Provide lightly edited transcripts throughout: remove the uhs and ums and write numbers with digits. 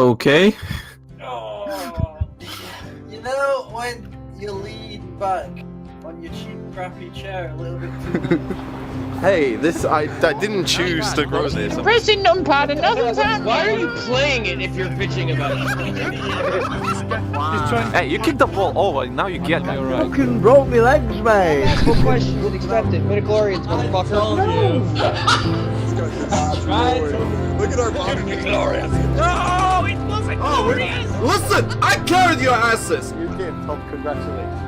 Okay. Oh, you know when you lean back on your cheap, crappy chair a little bit too much? Hey, I didn't choose to grow this. Pressing numpad and nothing's happening. Why are you playing it if you're bitching about it? Hey, you kicked the ball over, now you get me. Alright. Fucking broke me legs, mate. Ask more questions and accept it. Midichlorians, motherfucker. Look at our midichlorians. No, it wasn't glorious! Listen, I carried your asses! You did, Tom. Congratulations.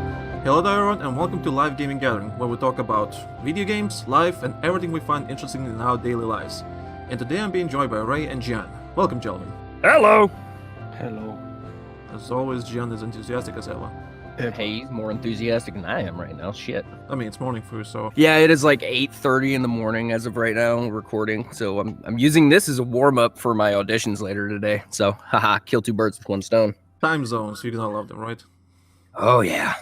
Hello there everyone and welcome to Live Gaming Gathering, where we talk about video games, life and everything we find interesting in our daily lives. And today I'm being joined by Ray and Gian. Welcome, gentlemen. Hello. Hello. As always, Gian is enthusiastic as ever. Hey, he's more enthusiastic than I am right now. Shit. I mean, it's morning for you, so... Yeah, it is like 8:30 in the morning as of right now, recording. So I'm using this as a warm-up for my auditions later today. So, haha, kill two birds with one stone. Time zones, you gonna love them, right? Oh, yeah.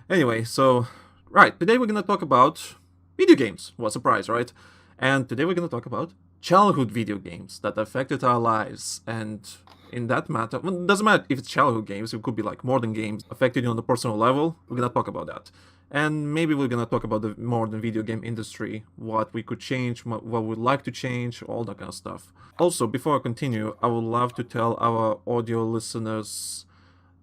Anyway, so... Right, today we're gonna talk about video games. What a surprise, right? And today we're gonna talk about childhood video games that affected our lives. And in that matter, well, it doesn't matter if it's childhood games, it could be like modern games, affected you on the personal level. We're gonna talk about that. And maybe we're gonna talk about the modern video game industry, what we could change, what we'd like to change, all that kind of stuff. Also, before I continue, I would love to tell our audio listeners,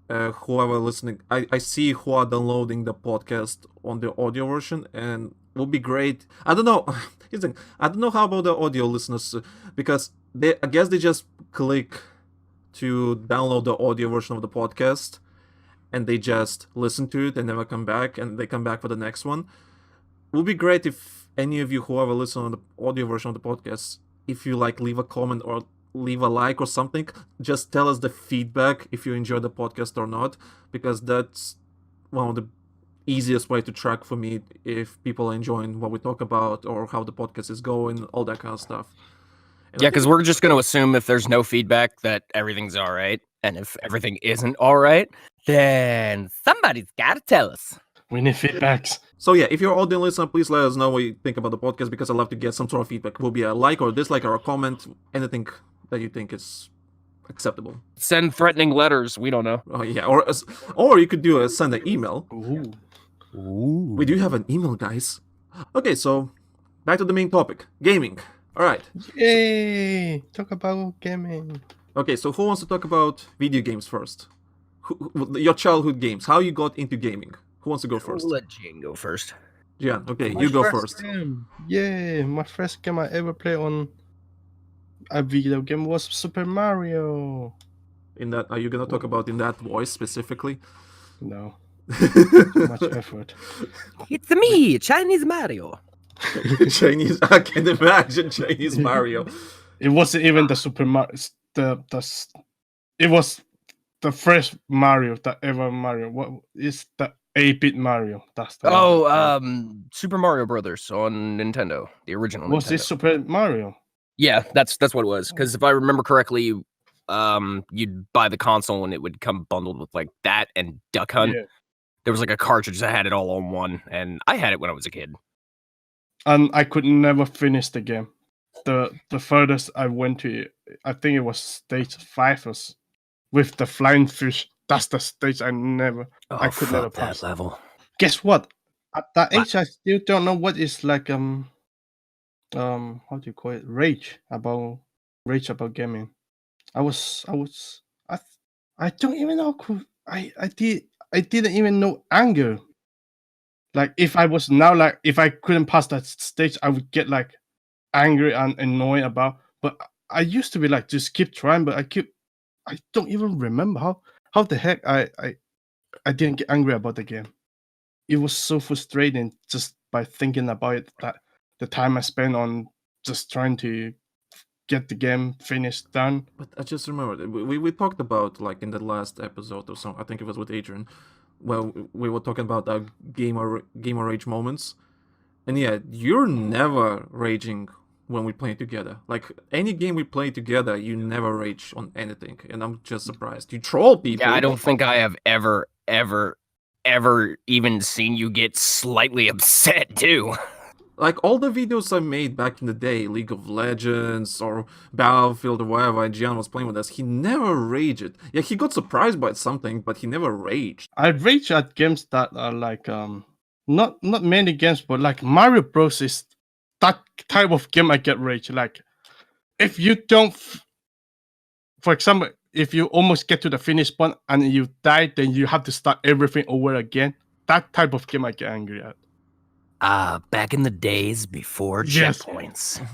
whoever listening, I see who are downloading the podcast on the audio version, and it would be great. I don't know. Here's the thing. I don't know how about the audio listeners, because I guess they just click to download the audio version of the podcast and they just listen to it and never come back, and they come back for the next one. It would be great if any of you who ever listen on the audio version of the podcast, if you like leave a comment or leave a like or something, just tell us the feedback if you enjoy the podcast or not, because that's one of the easiest way to track for me if people are enjoying what we talk about or how the podcast is going, all that kind of stuff. And Yeah, because we're just going to assume if there's no feedback that everything's all right. And if everything isn't all right, then somebody's got to tell us. We need feedbacks. So yeah, if you're an audio listener, please let us know what you think about the podcast, because I'd love to get some sort of feedback. It will be a like or a dislike or a comment, anything that you think is acceptable. Send threatening letters. We don't know. Oh yeah, or you could do send an email. Ooh. We do have an email, guys. Okay, so back to the main topic, gaming. All right. Yay! Talk about gaming. Okay, so who wants to talk about video games first? Your childhood games, how you got into gaming. Who wants to go first? We'll let Jane go first. Gian, okay, My you go first. Game. Yeah, my first game I ever played on a video game was Super Mario. In that, are you gonna talk about in that voice specifically? No, too much effort. It's me, Chinese Mario. Chinese, I can imagine Chinese Mario. It wasn't even the Super Mario. It was the first Mario that ever Mario. What is the 8-bit Mario? That's the one. Super Mario Brothers on Nintendo, the original. Was Nintendo. this Super Mario? Yeah, that's what it was. Because if I remember correctly, you'd buy the console and it would come bundled with like that and Duck Hunt. Yeah. There was like a cartridge that had it all on one, and I had it when I was a kid. And I could never finish the game. The furthest I went to, I think it was stage 5 with the flying fish. That's the stage I could never pass. That level. Guess what? At that age, I still don't know what is like how do you call it? Rage about gaming. I don't even know. I didn't even know anger. Like if I was now, like if I couldn't pass that stage, I would get like angry and annoyed about. But I used to be like, just keep trying. But I don't even remember how the heck I didn't get angry about the game. It was so frustrating just by thinking about it, that the time I spent on just trying to get the game finished, done. But I just remembered, we talked about, like in the last episode or something, I think it was with Adrian, well, we were talking about our gamer rage moments. And yeah, you're never raging when we play together. Like, any game we play together, you never rage on anything. And I'm just surprised. You troll people. Yeah, I don't think I have ever even seen you get slightly upset, too. like all the videos I made back in the day, League of Legends or Battlefield or whatever, and Gian was playing with us, he never raged. Yeah, he got surprised by something, but he never raged. I rage at games that are like not many games, but like Mario Bros is that type of game I get rage. Like if you don't, for example, if you almost get to the finish point and you die, then you have to start everything over again. That type of game I get angry at. Back in the days before Yes. checkpoints.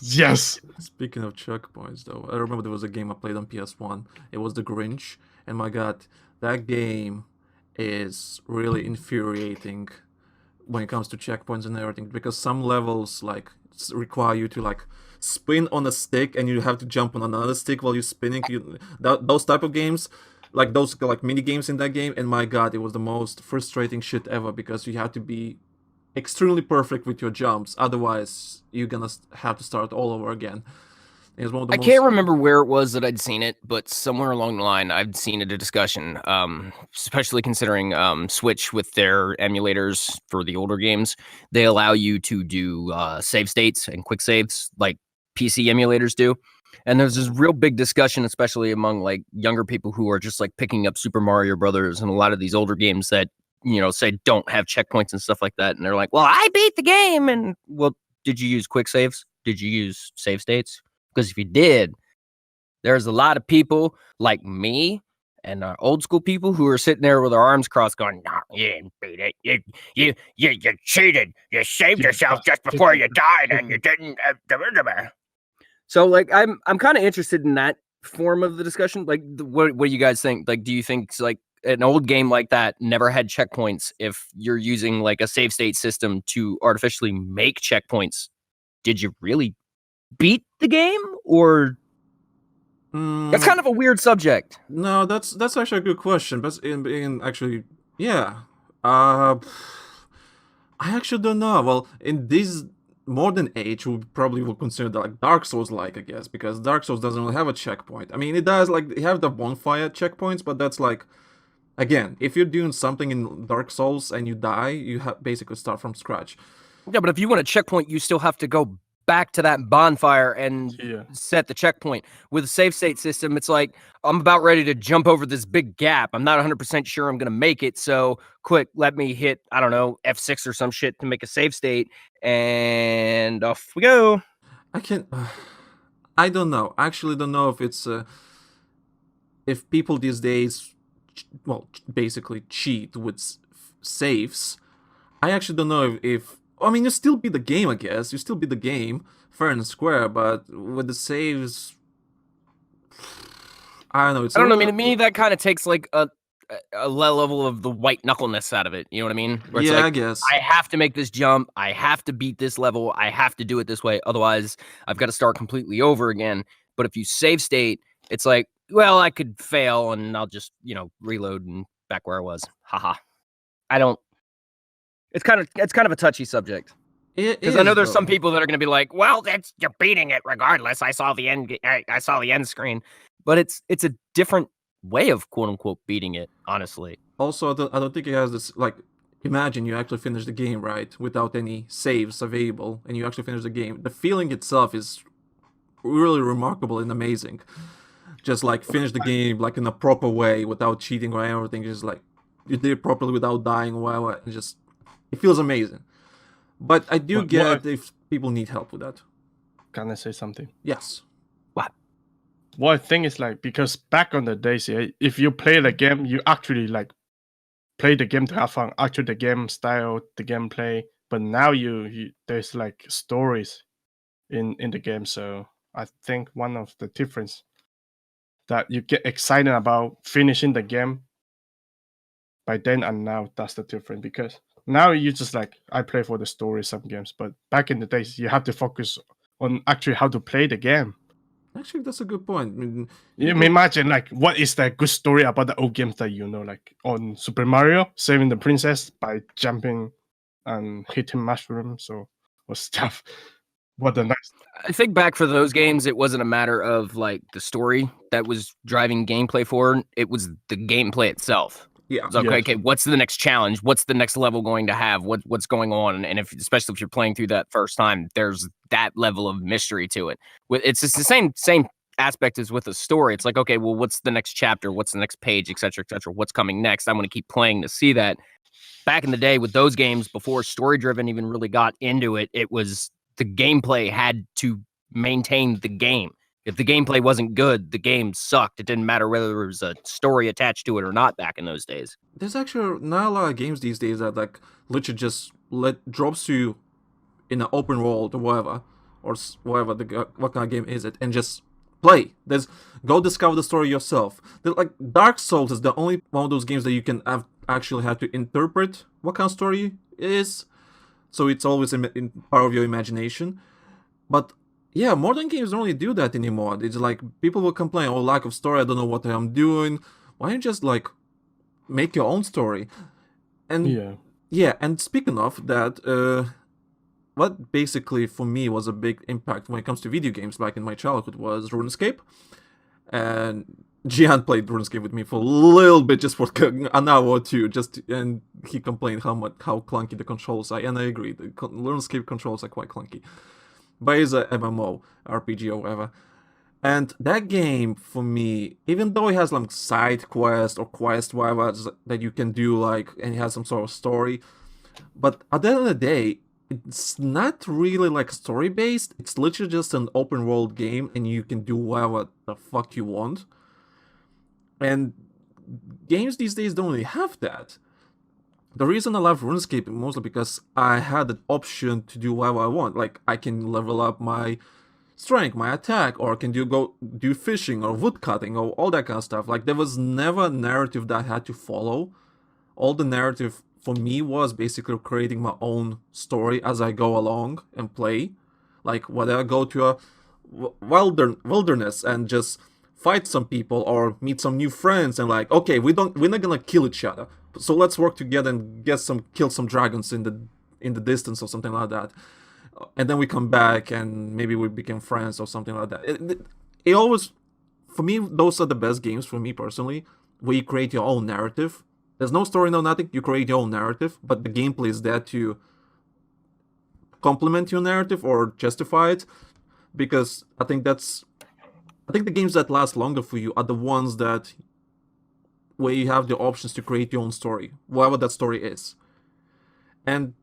Yes. Speaking of checkpoints, though, I remember there was a game I played on PS1. It was The Grinch, and my god, that game is really infuriating when it comes to checkpoints and everything, because some levels like require you to like spin on a stick and you have to jump on another stick while you're spinning. Those type of games, like those like mini games in that game, and my god, it was the most frustrating shit ever because you have to be extremely perfect with your jumps, otherwise you're gonna have to start all over again. It's one of the I most... can't remember where it was that I'd seen it, but somewhere along the line I'd seen it a discussion, especially considering Switch with their emulators for the older games. They allow you to do save states and quick saves like PC emulators do. And there's this real big discussion, especially among like younger people who are just like picking up Super Mario Brothers and a lot of these older games that, you know, say don't have checkpoints and stuff like that. And they're like, well, I beat the game. And well, did you use quick saves? Did you use save states? Because if you did, there's a lot of people like me and old school people who are sitting there with their arms crossed going, no, you didn't beat it. You cheated. You saved yourself just before you died and you didn't. So like, I'm kind of interested in that form of the discussion. Like, what do you guys think? Like, do you think like an old game like that never had checkpoints? If you're using like a save state system to artificially make checkpoints, did you really beat the game? Or that's kind of a weird subject. No, that's actually a good question. But in actually, yeah, I actually don't know. Well, in this modern age, we probably will consider that like Dark Souls, like I guess, because Dark Souls doesn't really have a checkpoint. I mean, it does like you have the bonfire checkpoints, but that's like, again, if you're doing something in Dark Souls and you die, you basically start from scratch. Yeah, but if you want a checkpoint, you still have to go back to that bonfire and set the checkpoint. With a save state system, it's like, I'm about ready to jump over this big gap. I'm not 100% sure I'm going to make it. So quick, let me hit, I don't know, F6 or some shit to make a save state. And off we go. I don't know. I actually don't know if it's, if people these days, well, basically cheat with saves. I actually don't know if I mean, you still beat the game, I guess. You still beat the game, fair and square, but with the saves, I don't know. I don't know. I mean, to me, that kind of takes like a level of the white knuckleness out of it. You know what I mean? Where it's yeah, like, I guess. I have to make this jump. I have to beat this level. I have to do it this way. Otherwise, I've got to start completely over again. But if you save state, it's like, well, I could fail and I'll just, you know, reload and back where I was. Haha. I don't. It's kind of a touchy subject. Because I know there's some people that are going to be like, well, you're beating it regardless. I saw the end. I saw the end screen, but it's a different way of quote unquote beating it. Honestly. Also, I don't think it has this like. Imagine you actually finish the game right without any saves available, and you actually finish the game. The feeling itself is really remarkable and amazing. Just like finish the game like in a proper way without cheating or everything. Just like you did it properly without dying or whatever. And just it feels amazing. But I do get if people need help with that. Can I say something? Yes. What? Well, I think it's like, because back on the days, yeah, if you play the game, you actually like play the game to have fun, actually the game style, the gameplay. But now you there's like stories in the game. So I think one of the difference that you get excited about finishing the game by then and now, that's the difference. Because now you just like, I play for the story some games, but back in the days you have to focus on actually how to play the game. Actually, that's a good point. I mean, you imagine like what is the good story about the old games that you know, like on Super Mario, saving the princess by jumping and hitting mushrooms or stuff. What a nice. I think back for those games, it wasn't a matter of like the story that was driving gameplay forward. It was the gameplay itself. Yeah. It's like, Yes. okay, what's the next challenge? What's the next level going to have? What's going on? And especially if you're playing through that first time, there's that level of mystery to it. It's just the same aspect as with a story. It's like, okay, well, what's the next chapter? What's the next page, et cetera, et cetera? What's coming next? I want to keep playing to see that. Back in the day with those games, before story driven even really got into it, it was the gameplay had to maintain the game. If the gameplay wasn't good, the game sucked. It didn't matter whether there was a story attached to it or not back in those days. There's actually not a lot of games these days that like literally just drops you in an open world or whatever, or whatever what kind of game is it, and just play. There's go discover the story yourself. Like Dark Souls is the only one of those games that you can actually have to interpret what kind of story it is. So it's always in part of your imagination. But yeah, modern games don't really do that anymore. It's like people will complain, oh, lack of story, I don't know what I'm doing. Why don't you just like make your own story? And yeah, and speaking of that, what basically for me was a big impact when it comes to video games back in my childhood was RuneScape. And Gian played RuneScape with me for a little bit, just for an hour or two, and he complained how clunky the controls are, and I agree, the RuneScape controls are quite clunky. But it's a MMO, RPG or whatever. And that game, for me, even though it has like side quest or quest, whatever, that you can do, like, and it has some sort of story, but at the end of the day, it's not really like story-based. It's literally just an open world game, and you can do whatever the fuck you want. And games these days don't really have that. The reason I love RuneScape is mostly because I had the option to do whatever I want. Like, I can level up my strength, my attack, or I can go do fishing or woodcutting or all that kind of stuff. Like, there was never a narrative that I had to follow. All the narrative for me was basically creating my own story as I go along and play. Like, whether I go to a wilderness and just fight some people or meet some new friends and like, okay, we're not gonna kill each other, so let's work together and kill some dragons in the distance or something like that, and then we come back and maybe we become friends or something like that. It always, for me, those are the best games for me personally, where you create your own narrative. There's no story, no nothing, you create your own narrative, but the gameplay is there to complement your narrative or justify it, because I think the games that last longer for you are the ones where you have the options to create your own story, whatever that story is. And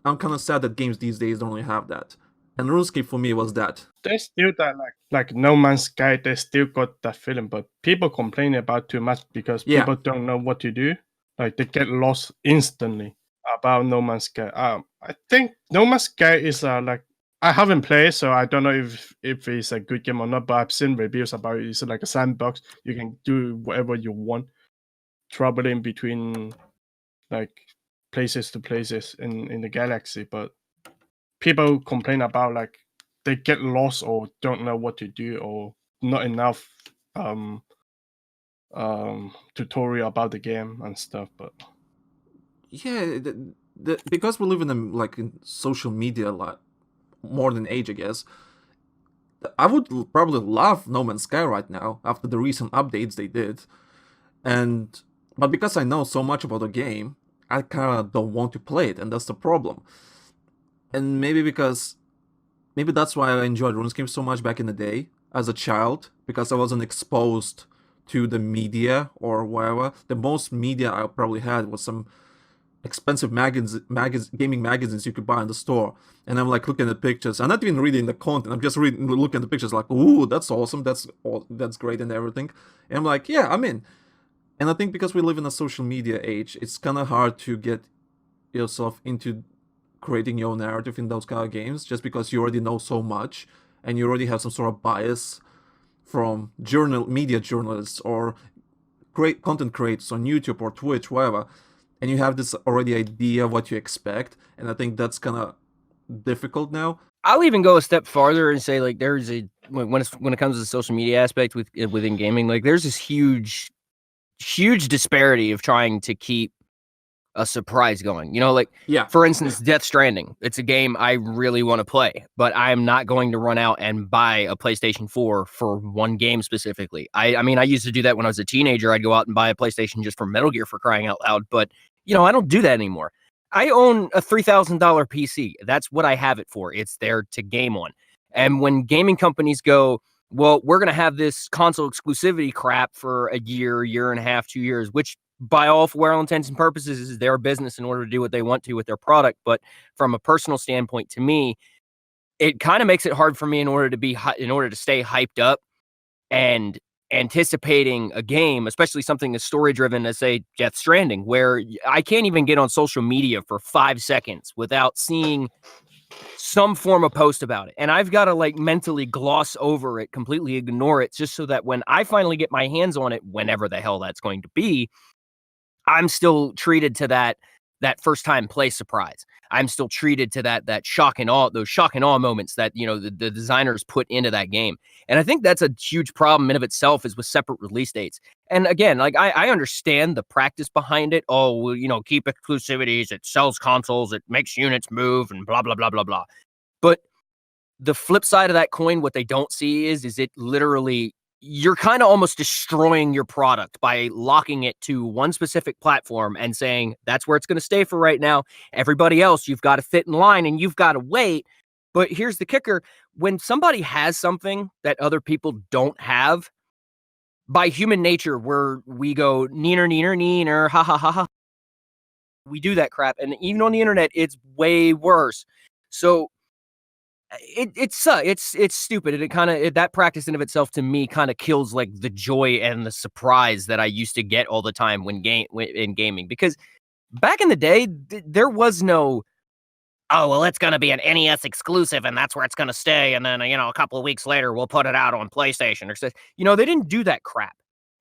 I'm kind of sad that games these days don't really have that. And RuneScape for me was that. There's still that like No Man's Sky. They still got that feeling, but people complain about too much because people don't know what to do. Like they get lost instantly about No Man's Sky. I think No Man's Sky is like, I haven't played, so I don't know if it's a good game or not, but I've seen reviews about it. It's like a sandbox. You can do whatever you want, traveling between like places to places in the galaxy. But people complain about like they get lost or don't know what to do or not enough tutorial about the game and stuff. But yeah, because we live in social media a lot more than age, I guess. I would probably love No Man's Sky right now after the recent updates they did, but because I know so much about the game, I kind of don't want to play it, and that's the problem. And maybe that's why I enjoyed RuneScape so much back in the day as a child, because I wasn't exposed to the media or whatever. The most media I probably had was some expensive gaming magazines you could buy in the store, and I'm like looking at pictures. I'm not even reading the content. I'm just looking at the pictures, like, ooh, that's awesome, that's great and everything. And I'm like, yeah, I'm in. And I think because we live in a social media age, it's kind of hard to get yourself into creating your own narrative in those kind of games, just because you already know so much and you already have some sort of bias from media journalists or content creators on YouTube or Twitch, whatever. And you have this already idea of what you expect, and I think that's kind of difficult now. I'll even go a step farther and say, like, there's when it comes to the social media aspect within gaming, like, there's this huge disparity of trying to keep a surprise going. You know, like Yeah. for instance, Death Stranding. It's a game I really want to play, but I am not going to run out and buy a PlayStation 4 for one game specifically. I mean, I used to do that when I was a teenager. I'd go out and buy a PlayStation just for Metal Gear, for crying out loud. But you know, I don't do that anymore. I own a $3,000 PC. That's what I have it for. It's there to game on. And when gaming companies go, well, we're going to have this console exclusivity crap for a year and a half, 2 years, which by all for all intents and purposes is their business in order to do what they want to with their product. But from a personal standpoint, to me, it kind of makes it hard for me in order to stay hyped up and anticipating a game, especially something as story driven as, say, Death Stranding, where I can't even get on social media for 5 seconds without seeing some form of post about it. And I've got to like mentally gloss over it, completely ignore it, just so that when I finally get my hands on it, whenever the hell that's going to be, I'm still treated to that first time play surprise. I'm still treated to that shock and awe, those shock and awe moments that, you know, the designers put into that game. And I think that's a huge problem in of itself, is with separate release dates. And again, like I understand the practice behind it. Oh, well, you know, keep exclusivities. It sells consoles. It makes units move and blah, blah, blah, blah, blah. But the flip side of that coin, what they don't see is it literally, you're kind of almost destroying your product by locking it to one specific platform and saying that's where it's going to stay for right now. Everybody else, you've got to fit in line and you've got to wait. But here's the kicker. When somebody has something that other people don't have, by human nature, we go neener, ha ha ha ha. We do that crap. And even on the internet, it's way worse. So it's stupid, and it kind of, that practice in of itself to me kind of kills like the joy and the surprise that I used to get all the time in gaming. Because back in the day, there was no, oh well, it's going to be an NES exclusive and that's where it's going to stay, and then you know a couple of weeks later we'll put it out on PlayStation or stuff. You know, they didn't do that crap.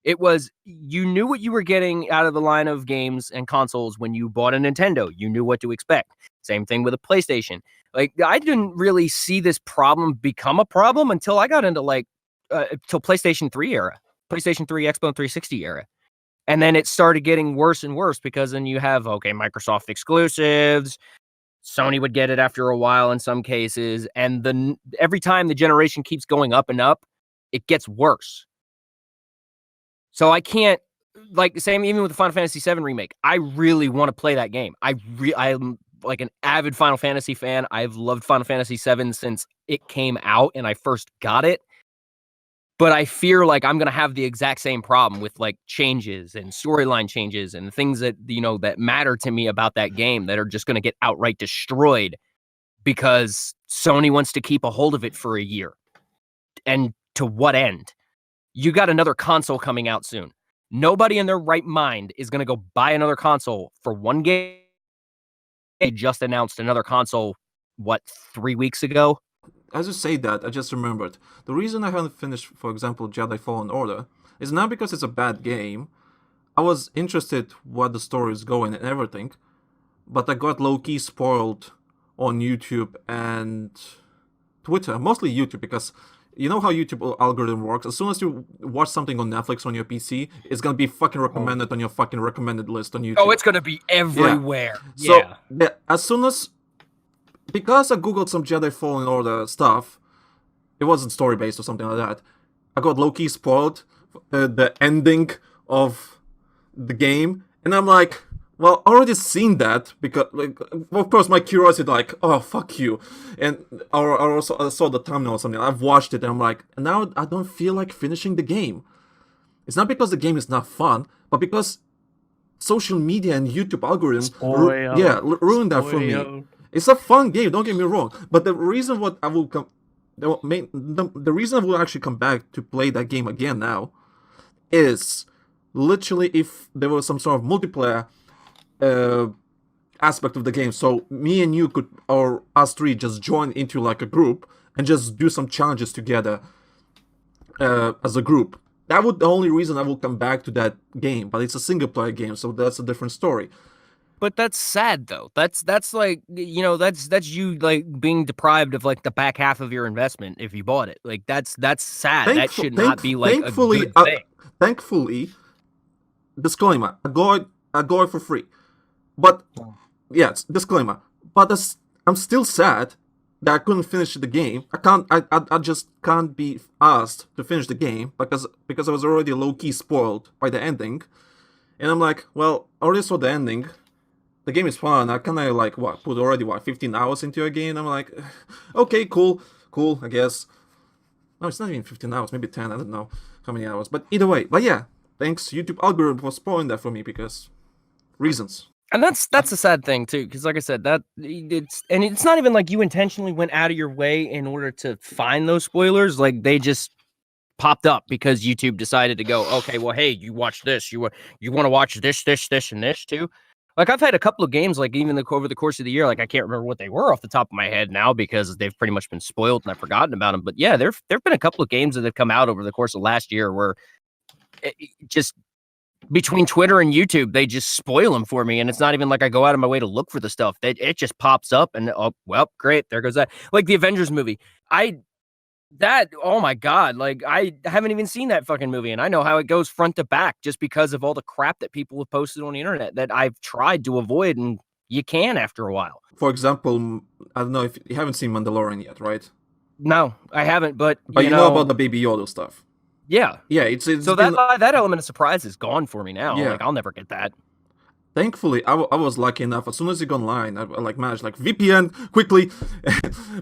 It was, you knew what you were getting out of the line of games and consoles when you bought a Nintendo. You knew what to expect. Same thing with a PlayStation. Like, I didn't really see this problem become a problem until I got into till PlayStation 3 era, PlayStation 3, Xbox 360 era. And then it started getting worse and worse, because then you have, okay, Microsoft exclusives. Sony would get it after a while in some cases. And then every time the generation keeps going up and up, it gets worse. So I can't, like, same even with the Final Fantasy VII remake. I really want to play that game. I'm like an avid Final Fantasy fan. I've loved Final Fantasy VII since it came out and I first got it. But I fear like I'm going to have the exact same problem with like changes and storyline changes and things that, you know, that matter to me about that game that are just going to get outright destroyed because Sony wants to keep a hold of it for a year. And to what end? You got another console coming out soon. Nobody in their right mind is going to go buy another console for one game. They just announced another console, 3 weeks ago? As you say that, I just remembered. The reason I haven't finished, for example, Jedi Fallen Order, is not because it's a bad game. I was interested what the story is going and everything, but I got low-key spoiled on YouTube and Twitter, mostly YouTube, because you know how YouTube algorithm works. As soon as you watch something on Netflix on your PC, it's gonna be fucking recommended on your fucking recommended list on YouTube. Oh, it's gonna be everywhere. Yeah. So as soon as, because I googled some Jedi Fallen Order stuff, it wasn't story based or something like that. I got low-key spoiled the ending of the game, and I'm like, well, I already seen that, because, like, of course, my curiosity, like, oh, fuck you. And I also saw the thumbnail or something. I've watched it, and I'm like, now I don't feel like finishing the game. It's not because the game is not fun, but because social media and YouTube algorithms ruined that for me. It's a fun game, don't get me wrong. But the reason what I will the reason I will actually come back to play that game again now is literally if there was some sort of multiplayer aspect of the game, so me and you could, or us three, just join into like a group and just do some challenges together as a group. That would the only reason I will come back to that game, but it's a single player game, so that's a different story. But that's sad though. That's like, you know, that's you like being deprived of like the back half of your investment if you bought it. Like that's sad. That should not be like a good thing. Thankfully, disclaimer, I got it for free. But yeah, disclaimer. But I'm still sad that I couldn't finish the game. I just can't be asked to finish the game because I was already low key spoiled by the ending. And I'm like, well, I already saw the ending. The game is fun. I kind of like put already 15 hours into a game. I'm like, okay, cool, I guess. No, it's not even 15 hours, maybe 10. I don't know how many hours. But either way, but yeah, thanks YouTube algorithm for spoiling that for me because reasons. And that's a sad thing too, because like I said, it's not even like you intentionally went out of your way in order to find those spoilers. Like they just popped up because YouTube decided to go, okay, well, hey, you watch this, you want to watch this, and this too. Like I've had a couple of games, like even over the course of the year, like I can't remember what they were off the top of my head now because they've pretty much been spoiled and I've forgotten about them. But yeah, there've been a couple of games that have come out over the course of last year where it just between Twitter and YouTube, they just spoil them for me. And it's not even like I go out of my way to look for the stuff. It just pops up and, oh, well, great. There goes that. Like the Avengers movie. Oh my God. Like I haven't even seen that fucking movie. And I know how it goes front to back just because of all the crap that people have posted on the internet that I've tried to avoid. And you can after a while. For example, I don't know if you haven't seen Mandalorian yet, right? No, I haven't. But you know about the Baby Yoda stuff. Yeah. Yeah, it's so that element of surprise is gone for me now. Yeah. Like I'll never get that. Thankfully, I was lucky enough. As soon as it got online, I managed VPN quickly,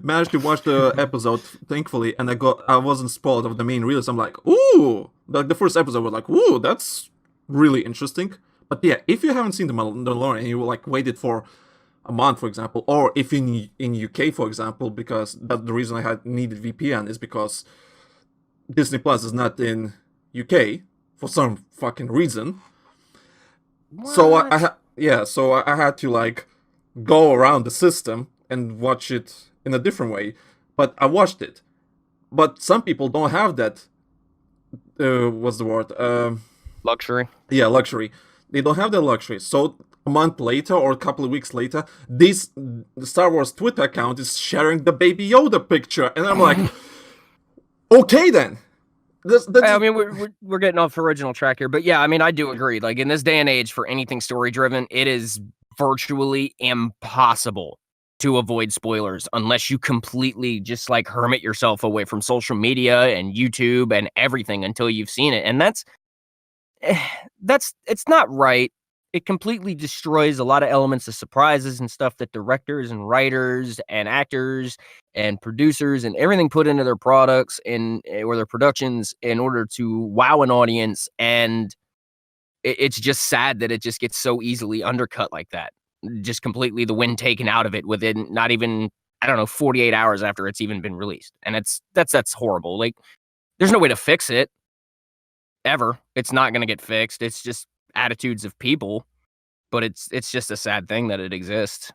managed to watch the episode. Thankfully, and I wasn't spoiled of the main release. I'm like, ooh, like the first episode was like, ooh, that's really interesting. But yeah, if you haven't seen the Mandalorian and you waited for a month, for example, or if in UK, for example, because that's the reason I had needed VPN is because Disney Plus is not in UK for some fucking reason. What? So I had to go around the system and watch it in a different way. But I watched it. But some people don't have that. What's the word? Luxury. Yeah, luxury. They don't have that luxury. So a month later or a couple of weeks later, the Star Wars Twitter account is sharing the Baby Yoda picture, and I'm like, okay then. I mean, we're getting off original track here, but yeah, I mean, I do agree. Like in this day and age, for anything story driven, it is virtually impossible to avoid spoilers unless you completely just hermit yourself away from social media and YouTube and everything until you've seen it. And it's not right. It completely destroys a lot of elements of surprises and stuff that directors and writers and actors and producers and everything put into their products or their productions in order to wow an audience. And it's just sad that it just gets so easily undercut like that. Just completely the wind taken out of it within not even, 48 hours after it's even been released. And that's horrible. Like there's no way to fix it ever. It's not going to get fixed. It's just attitudes of people, but it's just a sad thing that it exists.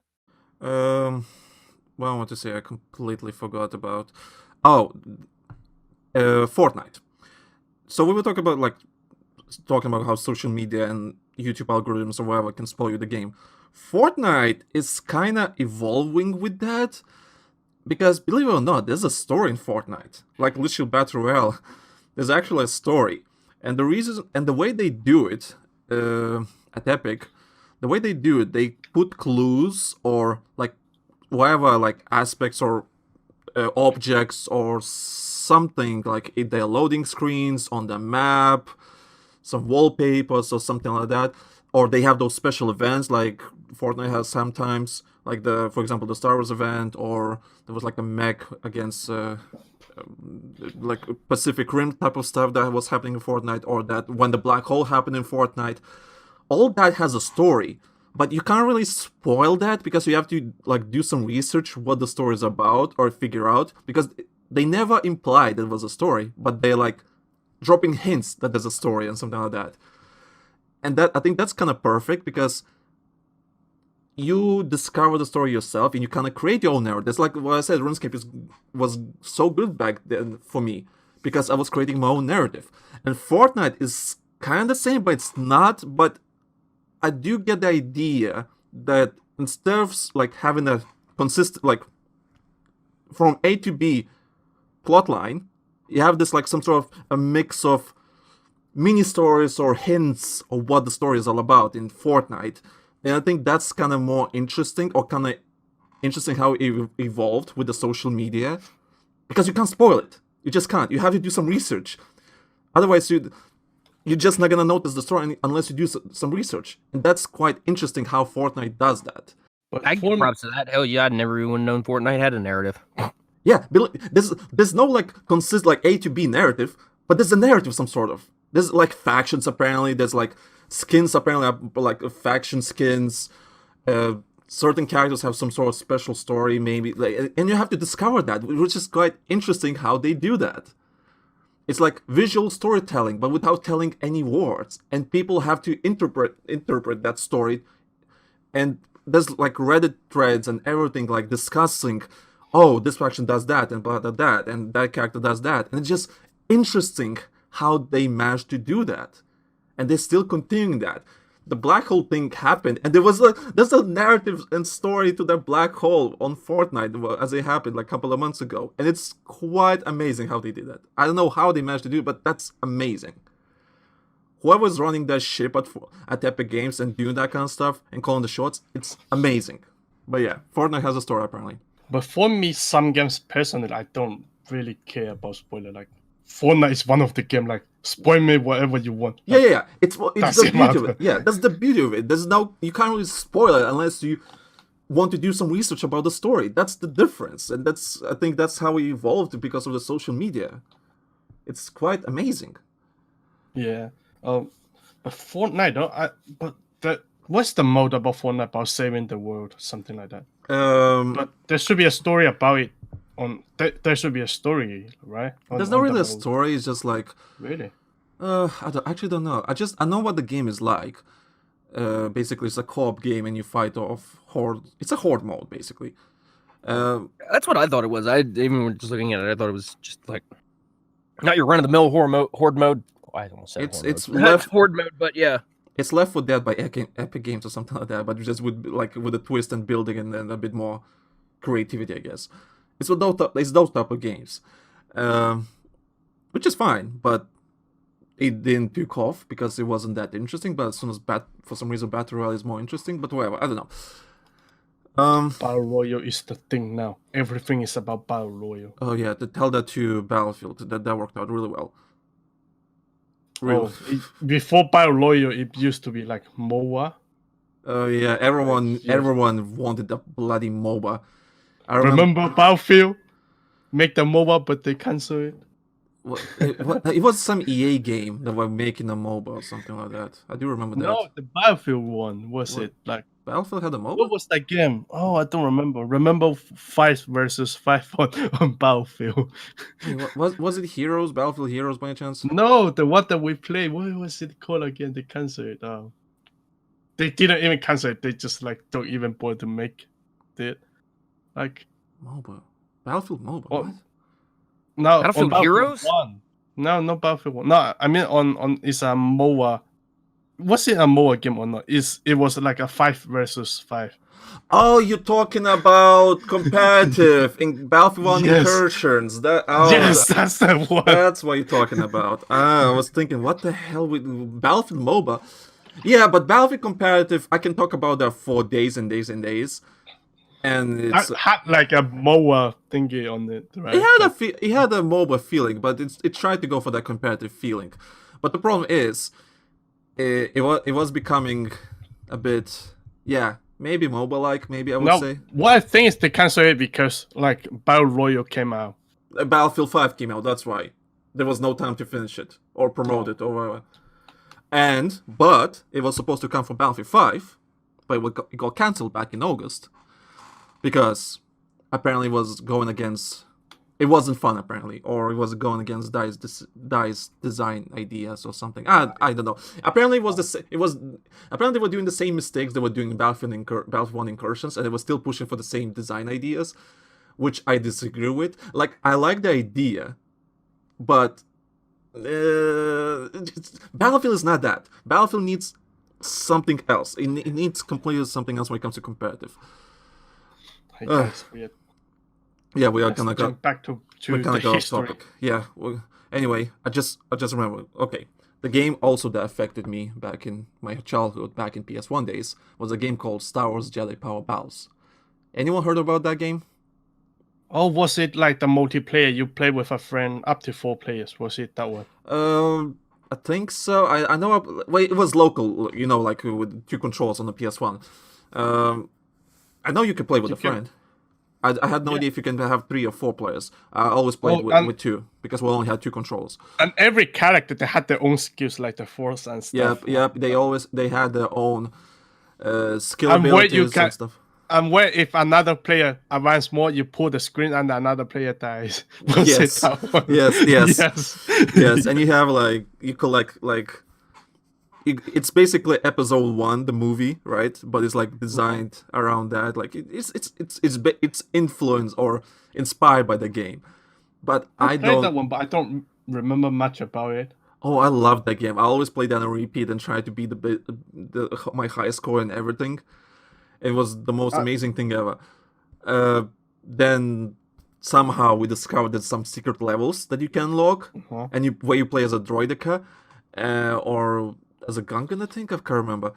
Well, I want to say I completely forgot about Fortnite. So we were talking about how social media and YouTube algorithms or whatever can spoil you the game. Fortnite is kind of evolving with that because, believe it or not, there's a story in Fortnite. Like literal Battle Royale, there's actually a story, and the way they do it at Epic, the way they do it, they put clues or whatever aspects or objects or something in their loading screens on the map, some wallpapers or something like that, or they have those special events like Fortnite has sometimes, for example the Star Wars event, or there was a mech against Pacific Rim type of stuff that was happening in Fortnite, or that when the black hole happened in Fortnite. All that has a story, but you can't really spoil that because you have to do some research what the story is about or figure out, because they never imply there was a story, but they're dropping hints that there's a story and something like that. And I think that's kind of perfect because you discover the story yourself and you kind of create your own narrative. That's like what I said, RuneScape was so good back then for me because I was creating my own narrative. And Fortnite is kind of the same, but it's not. But I do get the idea that instead of having a consistent from A to B plot line, you have this some sort of a mix of mini stories or hints of what the story is all about in Fortnite And I think that's kind of more interesting, or kind of interesting how it evolved with the social media, because you can't spoil it. You just can't. You have to do some research. Otherwise, you're just not gonna notice the story unless you do some research. And that's quite interesting how Fortnite does that. But I give props to that. Hell yeah, I'd never even known Fortnite had a narrative. Yeah, there's no like like A to B narrative, but there's a narrative some sort of. There's like factions apparently. There's like skins apparently, like faction skins. Certain characters have some sort of special story maybe, like, and you have to discover that, which is quite interesting how they do that. It's like visual storytelling, but without telling any words, and people have to interpret that story. And there's like Reddit threads and everything, like discussing, oh, this faction does that and blah blah blah, and that character does that, and it's just interesting how they managed to do that, and they're still continuing that. The black hole thing happened, and there's a narrative and story to that black hole on Fortnite as it happened like a couple of months ago, and it's quite amazing how they did that. I don't know how they managed to do it, but that's amazing. Whoever's running that ship at Epic Games and doing that kind of stuff and calling the shots, it's amazing. But yeah, Fortnite has a story apparently. But for me, some games personally, I don't really care about spoiler. Like Fortnite is one of the game. Like spoil me whatever you want. Like, Yeah. It's the beauty of it. Yeah, that's the beauty of it. You can't really spoil it unless you want to do some research about the story. That's the difference, and I think that's how we evolved because of the social media. It's quite amazing. Yeah. But Fortnite, what's the mode about Fortnite about saving the world, something like that? But there should be a story about it. There should be a story, right? There's not really a story. It's just like really. I actually don't know. I know what the game is like. Basically, it's a co-op game, and you fight off horde. It's a horde mode, basically. That's what I thought it was. I even just looking at it, I thought it was just like not your run-of-the-mill horde mode. Oh, I almost said it's left horde mode, but yeah. It's Left 4 Dead by Epic Games or something like that, but just with a twist and building and then a bit more creativity, I guess. It's those type of games, which is fine, but it didn't took off because it wasn't that interesting. But as soon as for some reason Battle Royale is more interesting, but whatever, I don't know. Battle Royale is the thing now. Everything is about Battle Royale. Oh yeah, to tell that to Battlefield, that worked out really well. Before Battle Royale, it used to be like MOBA. Oh yeah, everyone wanted the bloody MOBA. I remember Battlefield? Make the MOBA, but they cancel it. It was some EA game that were making a MOBA or something like that. I do remember that. No, the Battlefield one was it like Battlefield had a MOBA? What was that game? Oh, I don't remember. Remember 5 versus 5 on Battlefield. Hey, was it Heroes? Battlefield Heroes by any chance? No, the one that we played. What was it called again? They canceled it. They didn't even cancel it. They just like don't even bother to make it. Like MOBA. Battlefield MOBA. Oh, what? No, Battlefield Heroes? 1. No, not Battlefield 1. No, I mean on it's a MOBA. Was it a MOBA game or not? It was like a 5 versus 5. Oh, you're talking about competitive in Battlefield 1 incursions. Yes, that's the one. That's what you're talking about. I was thinking, what the hell with Battlefield MOBA? Yeah, but Battlefield competitive, I can talk about that for days and days and days. And it's had like a MOBA thingy on it, right? It had a MOBA feeling, but it tried to go for that competitive feeling. But the problem is, it was becoming a bit, maybe MOBA-like, maybe I would say. What I think is they canceled it because like Battle Royale came out. Battlefield 5 came out, that's why. There was no time to finish it or promote it or whatever. But it was supposed to come from Battlefield 5, but it got cancelled back in August because apparently it wasn't fun apparently, or it was going against DICE design ideas or something. I don't know. Apparently apparently they were doing the same mistakes they were doing in Battlefield 1 incursions, and they were still pushing for the same design ideas, which I disagree with. Like, I like the idea, but Battlefield is not that. Battlefield needs something else. It needs completely something else when it comes to competitive. Yeah, we are gonna go back to we're gonna the go off history. topic. Yeah. Anyway, I just remember. Okay, the game also that affected me back in my childhood, back in PS1 days, was a game called Star Wars Jedi Power Battles. Anyone heard about that game? Oh, was it like the multiplayer you play with a friend up to 4 players? Was it that one? I think so. I know. Wait, it was local. You know, like with 2 controls on the PS1. I know you could play with a friend. I had no idea if you can have 3 or 4 players. I always played with 2 because we only had 2 controls. And every character they had their own skills, like the force and stuff. Yep. They had their own skill abilities and stuff. And where if another player advances more, you pull the screen and another player dies. Yes. Yes. And you have you collect it's basically episode 1, the movie, right? But it's like designed around that. Like it's influenced or inspired by the game. But I played that one, but I don't remember much about it. Oh, I love that game. I always play that on repeat and try to be my highest score and everything. It was the most amazing thing ever. Then somehow we discovered that some secret levels that you can unlock, and where you play as a droideka or as a Gungan, I think. I can't remember.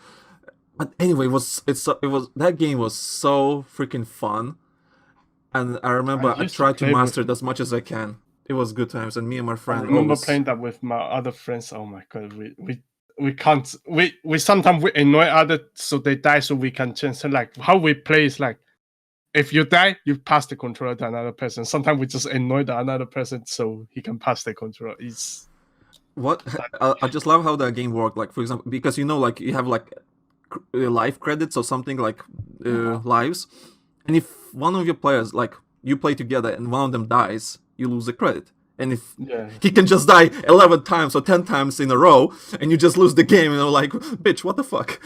But anyway, that game was so freaking fun, and I remember I tried to master it as much as I can. It was good times, and me and my friend. I remember playing that with my other friends. Oh my god, we can't. We sometimes we annoy others so they die so we can change. So like how we play is like, if you die, you pass the controller to another person. Sometimes we just annoy the another person so he can pass the controller. It's what I just love how that game worked. Like for example, because like you have like life credits or something like lives, and if one of your players like you play together and one of them dies, you lose the credit. And if he can just die 11 times or 10 times in a row, and you just lose the game, and you're like, bitch, what the fuck?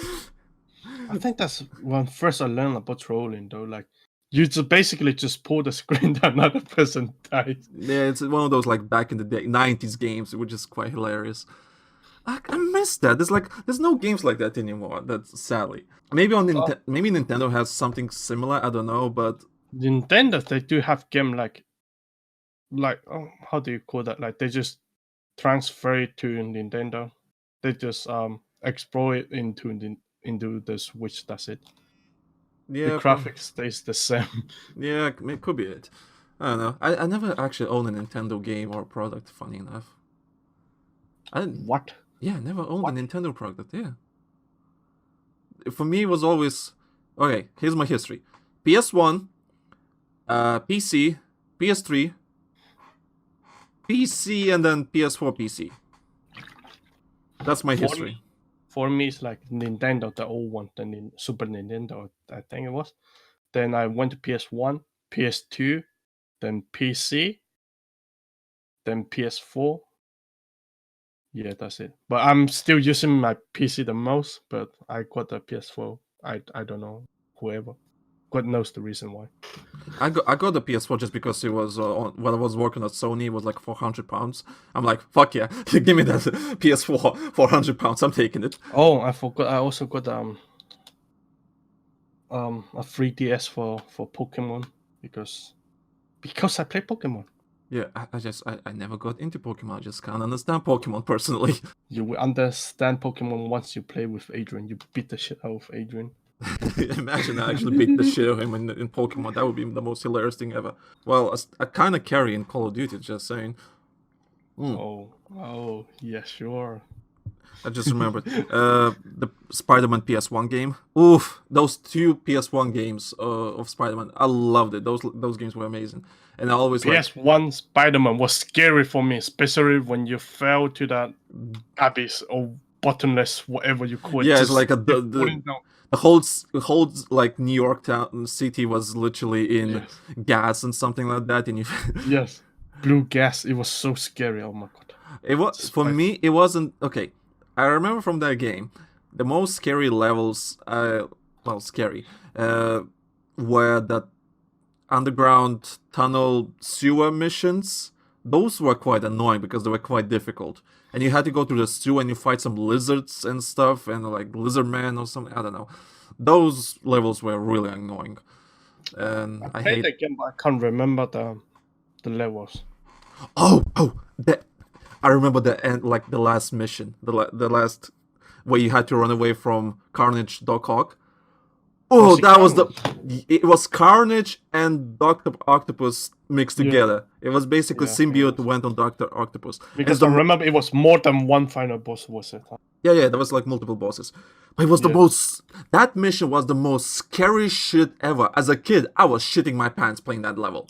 I think that's when first I learned about trolling, though. Like, you basically just pull the screen that another person dies. Yeah, it's one of those like back in the day 90s games, which is quite hilarious. I miss that. There's no games like that anymore. That's sadly. Maybe maybe Nintendo has something similar. I don't know, but Nintendo they do have game like how do you call that? Like they just transfer it to Nintendo. They just explore it into the Switch. That's it. Yeah, the graphics stays the same. Yeah, it could be it. I don't know. I never actually owned a Nintendo game or product. Funny enough, I didn't. What? Yeah, I never owned a Nintendo product. Yeah. For me, it was always okay. Here's my history: PS1, PC, PS3. PC and then PS4 PC. That's my history. For me, it's like Nintendo, the old one, the Super Nintendo, I think it was. Then I went to PS1, PS2, then PC, then PS4. Yeah, that's it. But I'm still using my PC the most, but I got the PS4. I don't know, whoever. God knows the reason why. I got the PS4 just because it was when I was working at Sony, it was like £400. I'm like, fuck yeah, give me that PS4, £400. I'm taking it. Oh, I forgot. I also got a 3DS for Pokemon because I play Pokemon. Yeah, I never got into Pokemon. I just can't understand Pokemon personally. You will understand Pokemon once you play with Adrian. You beat the shit out of Adrian. Imagine I actually beat the shit out of him in Pokemon. That would be the most hilarious thing ever. Well, I kind of carry in Call of Duty, just saying. Oh, yeah, sure. I just remembered the Spider-Man PS1 game. Oof, those 2 PS1 games of Spider-Man. I loved it. Those games were amazing. And I always PS1 Spider-Man was scary for me, especially when you fell to that abyss or bottomless, whatever you call it. Yeah, it's like the whole like New York town city was literally in gas and something like that, and you yes, blue gas. It was so scary. Oh my god! It was for me. It wasn't okay. I remember from that game, the most scary levels. Scary. Were the underground tunnel sewer missions. Those were quite annoying because they were quite difficult. And you had to go through the sewer and you fight some lizards and stuff, and like lizard man or something. I don't know. Those levels were really annoying. And I hate the game, but I can't remember the levels. I remember the end, like the last mission, the last where you had to run away from Carnage, Doc Ock. Oh, that was it was Carnage and Doctor Octopus mixed together. It was basically symbiote went on Doctor Octopus. Because I remember it was more than one final boss, was it? Yeah, there was like multiple bosses. But it was the most. That mission was the most scary shit ever. As a kid, I was shitting my pants playing that level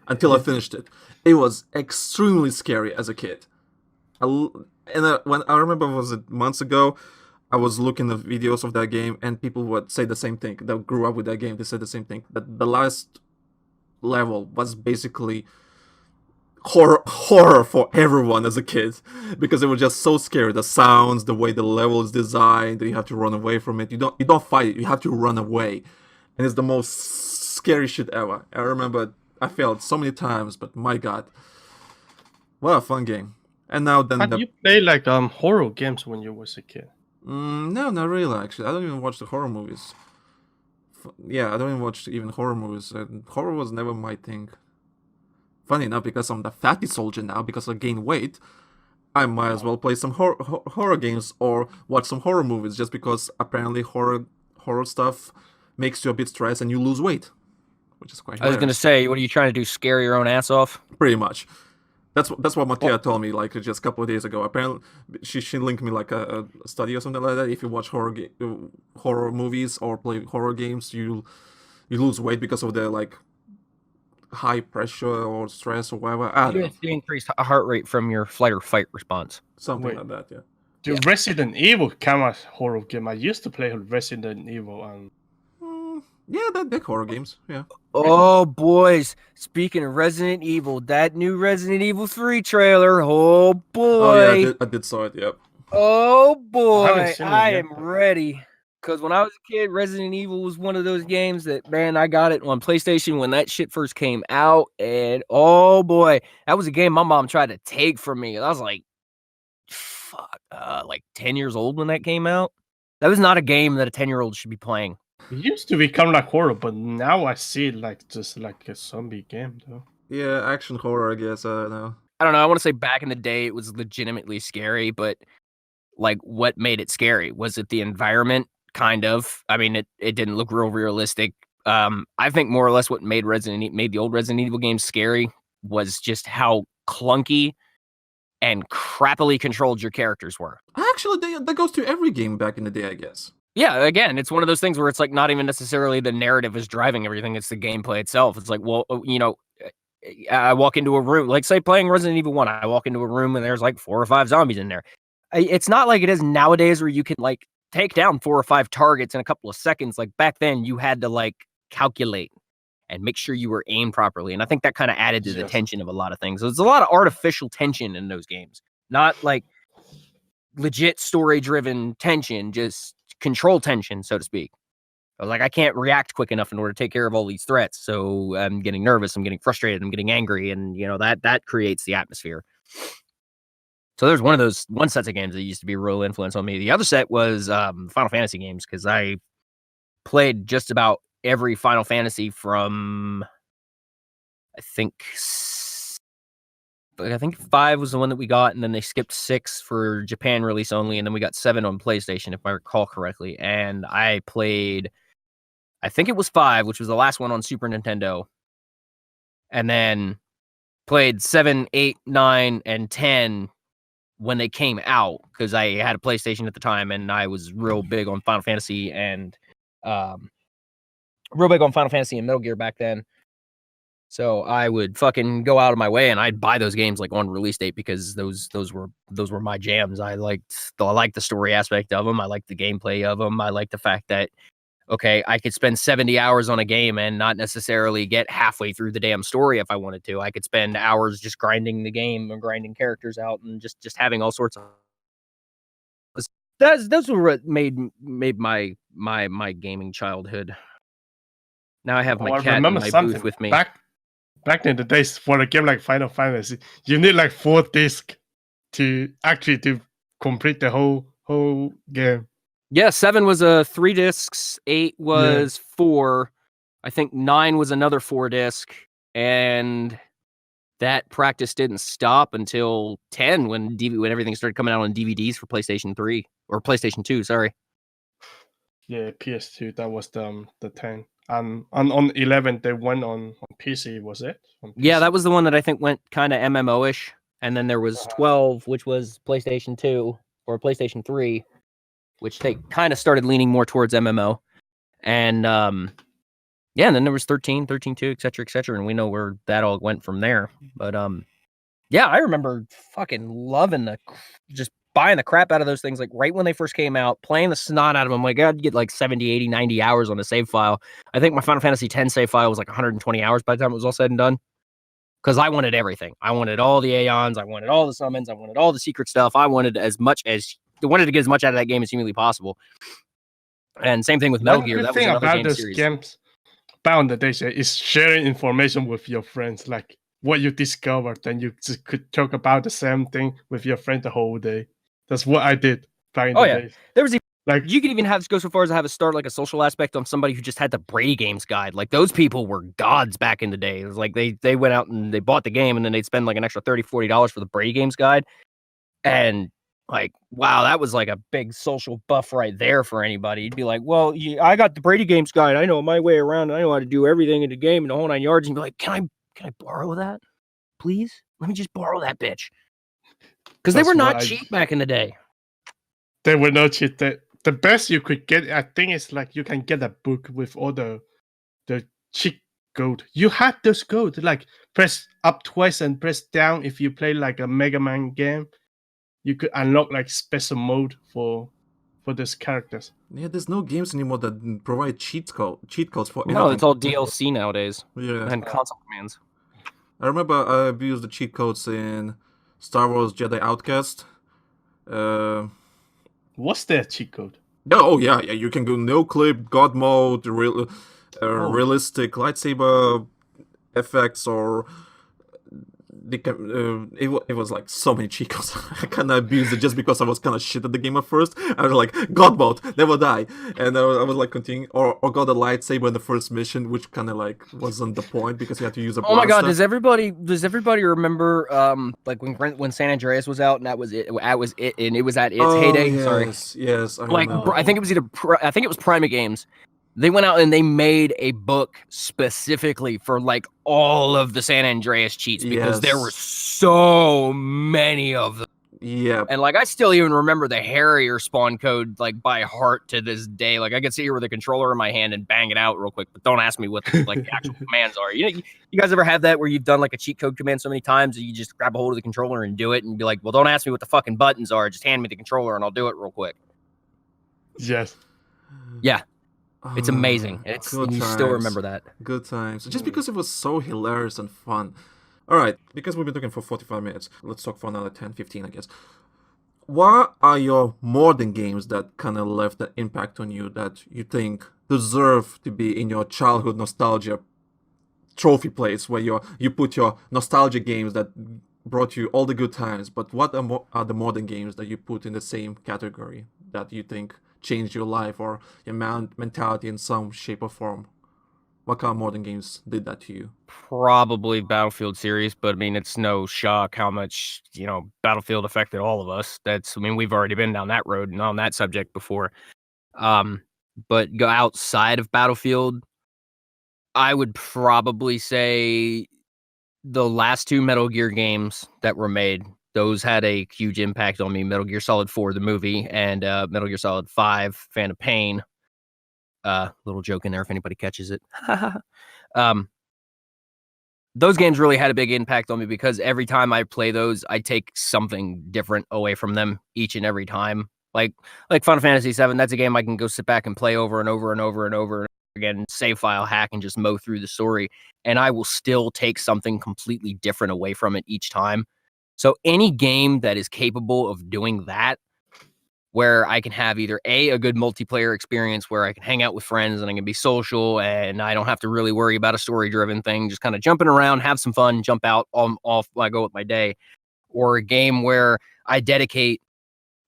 until I finished it. It was extremely scary as a kid. When I remember, was it months ago? I was looking at videos of that game, and people would say the same thing. That grew up with that game, they said the same thing. That the last level was basically horror for everyone as a kid, because it was just so scary. The sounds, the way the level is designed, you have to run away from it. You don't fight it. You have to run away, and it's the most scary shit ever. I remember I failed so many times, but my god, what a fun game! And now then, Have you played like horror games when you was a kid? No, not really. Actually, I don't even watch the horror movies. Yeah, I don't even watch even horror movies. Horror was never my thing. Funny enough, because I'm the fatty soldier now, because I gained weight, I might as well play some horror games or watch some horror movies, just because apparently horror stuff makes you a bit stressed and you lose weight, which is quite. I was gonna say, what are you trying to do? Scare your own ass off? Pretty much. That's what Mattia told me like just a couple of days ago. Apparently, she linked me like a study or something like that. If you watch horror movies or play horror games, you lose weight because of the like high pressure or stress or whatever. I don't know. You increase heart rate from your flight or fight response. Something like that, yeah. The Resident Evil camera horror game. I used to play Resident Evil and. Yeah, they're horror games. Yeah. Oh, boys. Speaking of Resident Evil, that new Resident Evil 3 trailer. Oh, boy. Oh, yeah, I did saw it, yep. Oh, boy. I yet, am ready. Because when I was a kid, Resident Evil was one of those games that, man, I got it on PlayStation when that shit first came out. And, oh, boy. That was a game my mom tried to take from me. I was like, fuck, like 10 years old when that came out. That was not a game that a 10-year-old should be playing. It used to become like horror, but now I see it like just like a zombie game, though. Yeah, action horror, I guess. I don't know. I want to say back in the day it was legitimately scary, but like what made it scary? Was it the environment? Kind of. I mean, it didn't look real realistic. I think more or less what made the old Resident Evil games scary was just how clunky and crappily controlled your characters were. Actually, that goes to every game back in the day, I guess. Yeah, again, it's one of those things where it's like not even necessarily the narrative is driving everything, it's the gameplay itself. It's like, well, you know, I walk into a room, like say playing Resident Evil 1, I walk into a room and there's like 4 or 5 zombies in there. It's not like it is nowadays where you can like take down 4 or 5 targets in a couple of seconds. Like back then you had to like calculate and make sure you were aimed properly. And I think that kind of added to the tension of a lot of things. There's a lot of artificial tension in those games, not like legit story-driven tension, just control tension, so to speak. Like I can't react quick enough in order to take care of all these threats. So I'm getting nervous, I'm getting frustrated, I'm getting angry, and you know that creates the atmosphere. So there's one set of games that used to be a real influence on me. The other set was Final Fantasy games, because I played just about every Final Fantasy from I think 5 was the one that we got, and then they skipped 6 for Japan release only, and then we got 7 on PlayStation, if I recall correctly. And I played, I think it was 5, which was the last one on Super Nintendo, and then played 7, 8, 9, and 10 when they came out, because I had a PlayStation at the time, and I was real big on Final Fantasy and Metal Gear back then. So I would fucking go out of my way and I'd buy those games like on release date, because those were my jams. I liked the story aspect of them. I liked the gameplay of them. I liked the fact that, okay, I could spend 70 hours on a game and not necessarily get halfway through the damn story if I wanted to. I could spend hours just grinding the game and grinding characters out and just having all sorts of. Those were what made my gaming childhood. Now I have my cat in my booth with me. Back in the days, for a game like Final Fantasy, you need like 4 discs to complete the whole game. Yeah, 7 was 3 discs, 8 was 4. I think 9 was another 4 disc, and that practice didn't stop until 10 when everything started coming out on DVDs for PlayStation 3 or PlayStation 2. Sorry. Yeah, PS2. That was the 10. And on 11 they went on PC. Was it? On Yeah, PC? that was the one that I think went kind of MMO-ish. And then there was 12, which was PlayStation 2 or PlayStation 3, which they kind of started leaning more towards MMO. And yeah, and then there was 13, 13.2, et cetera, and we know where that all went from there. But yeah, I remember fucking loving just buying the crap out of those things, like right when they first came out, playing the snot out of them. Like, I'd get like 70, 80, 90 hours on a save file. I think my Final Fantasy X save file was like 120 hours by the time it was all said and done. Because I wanted everything. I wanted all the Aeons, I wanted all the summons, I wanted all the secret stuff. I wanted to get as much out of that game as humanly possible. And same thing with Metal Gear. That was thing another about game those series. games back in the days is sharing information with your friends, like what you discovered, then you just could talk about the same thing with your friend the whole day. That's what I did back in the days. There was like you could even go so far as to have a start like a social aspect on somebody who just had the Brady Games guide. Like those people were gods back in the day. It was like they went out and they bought the game and then they'd spend like an extra $30, $40 for the Brady Games guide. And like, wow, that was like a big social buff right there for anybody. You'd be like, well, I got the Brady Games guide. I know my way around. I know how to do everything in the game and the whole 9 yards. And you'd be like, can I borrow that? Please? Let me just borrow that bitch. Because they were not cheap back in the day. They were not cheap. The best you could get, I think, is like you can get a book with all the cheat code. You had those codes, like press up twice and press down if you play like a Mega Man game. You could unlock like special mode for those characters. Yeah, there's no games anymore that provide cheat codes for anything. No, it's all DLC nowadays. Yeah. And console commands. I remember I've used the cheat codes in Star Wars Jedi Outcast. What's their cheat code? Oh yeah, you can go no clip, God mode, realistic lightsaber effects, or it was like so many cheat codes. I kind of abused it just because I was kind of shit at the game at first. I was like, God mode, never die, and I was like continuing, or got a lightsaber in the first mission, which kind of like wasn't the point because you had to use a blaster. Oh my god, does everybody remember like when San Andreas was out and that was it, and it was at its heyday? Yes, I think it was Prima Games. They went out and they made a book specifically for like all of the San Andreas cheats because there were so many of them. Yeah. And like I still even remember the Harrier spawn code like by heart to this day. Like I could sit here with a controller in my hand and bang it out real quick, but don't ask me what like the actual commands are. You guys ever have that where you've done like a cheat code command so many times that you just grab a hold of the controller and do it and be like, well, don't ask me what the fucking buttons are. Just hand me the controller and I'll do it real quick. Yes. Yeah. It's amazing. You still remember that. Good times. Just because it was so hilarious and fun. Alright, because we've been talking for 45 minutes, let's talk for another 10, 15, I guess. What are your modern games that kind of left an impact on you that you think deserve to be in your childhood nostalgia trophy place, where you put your nostalgia games that brought you all the good times, but what are the modern games that you put in the same category that you think changed your life or your mentality in some shape or form? What kind of modern games did that to you? Probably Battlefield series, but I mean, it's no shock how much, Battlefield affected all of us. We've already been down that road and on that subject before. But go outside of Battlefield, I would probably say the last two Metal Gear games that were made, those had a huge impact on me. Metal Gear Solid 4, the movie, and Metal Gear Solid 5, Phantom Pain. Little joke in there if anybody catches it. Those games really had a big impact on me because every time I play those, I take something different away from them each and every time. Like Final Fantasy VII, that's a game I can go sit back and play over and over and over and over again, save file, hack, and just mow through the story. And I will still take something completely different away from it each time. So any game that is capable of doing that, where I can have either a good multiplayer experience where I can hang out with friends and I can be social and I don't have to really worry about a story-driven thing, just kind of jumping around, have some fun, jump out, off, I go with my day, or a game where I dedicate,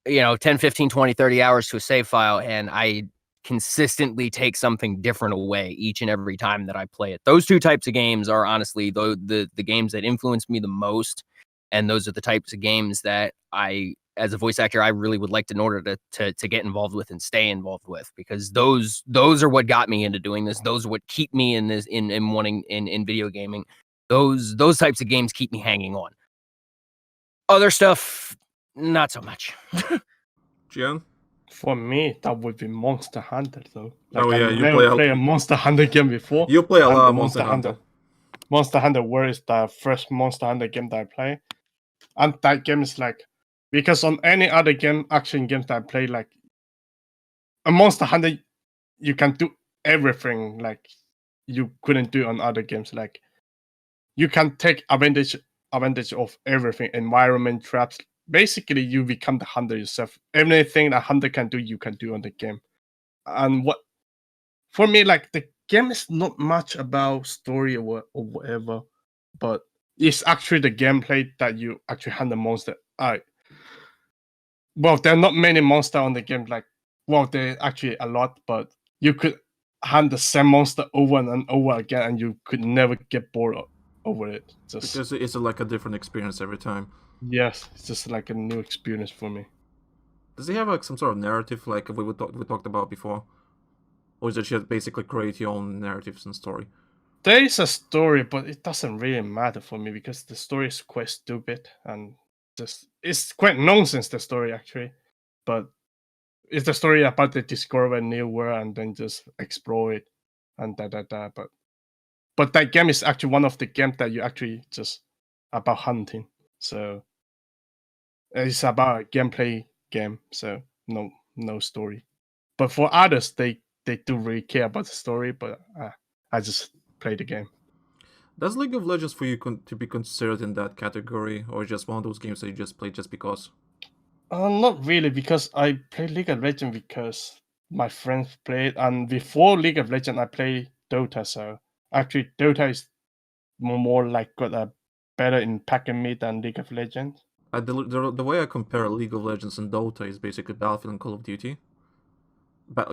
10, 15, 20, 30 hours to a save file and I consistently take something different away each and every time that I play it. Those two types of games are honestly the games that influence me the most, and those are the types of games that I, as a voice actor, I really would like in order to get involved with and stay involved with, because those are what got me into doing this. Those are what keep me in this in wanting in video gaming. Those types of games keep me hanging on. Other stuff, not so much. Gian? For me, that would be Monster Hunter, though. Like, Oh, yeah, I've you never played a Monster Hunter game before. You play a and lot the of Monster Hunter. Monster Hunter World is the first Monster Hunter game that I play. And that game is like, because on any other game, action games that I play, like, a Monster Hunter, you can do everything like you couldn't do on other games. Like, you can take advantage of everything, environment, traps. Basically, you become the hunter yourself. Everything a hunter can do, you can do on the game. And what, for me, like, the game is not much about story or whatever, but it's actually the gameplay that you actually hunt the monster. Well, there are not many monsters on the game. Like, well, there are actually a lot, but you could hunt the same monster over and over again, and you could never get bored over it. Just Because it's like a different experience every time. yes, it's just like a new experience for me. Does he have like some sort of narrative like we talked about before? Or is it just basically create your own narratives and story? There is a story, but it doesn't really matter for me because the story is quite stupid and just it's quite nonsense. The story actually, but it's the story about the discover a new world and then just explore it and da. But that game is actually one of the games that you actually just about hunting. So it's about a gameplay game. So no story. But for others, they do really care about the story. But I just play the game. Does League of Legends for you to be considered in that category, or just one of those games that you just play just because? Not really, because I play League of Legends because my friends play it, and before League of Legends, I play Dota. So actually, Dota is more like got a better impact on me than League of Legends. The way I compare League of Legends and Dota is basically Battlefield and Call of Duty.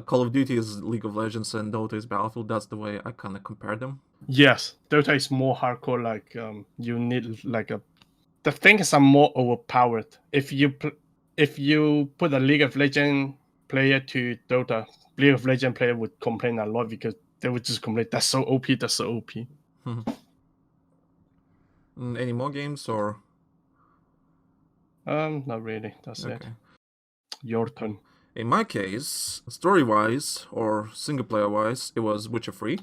Call of Duty is League of Legends and Dota is Battlefield. That's the way I kind of compare them. Yes, Dota is more hardcore. Like you need like the things are more overpowered. If you put a League of Legends player to Dota, League of Legends player would complain a lot because they would just complain, that's so OP, that's so OP. Any more games or? Not really. That's it. Your turn. In my case, story-wise or single-player-wise, it was Witcher 3.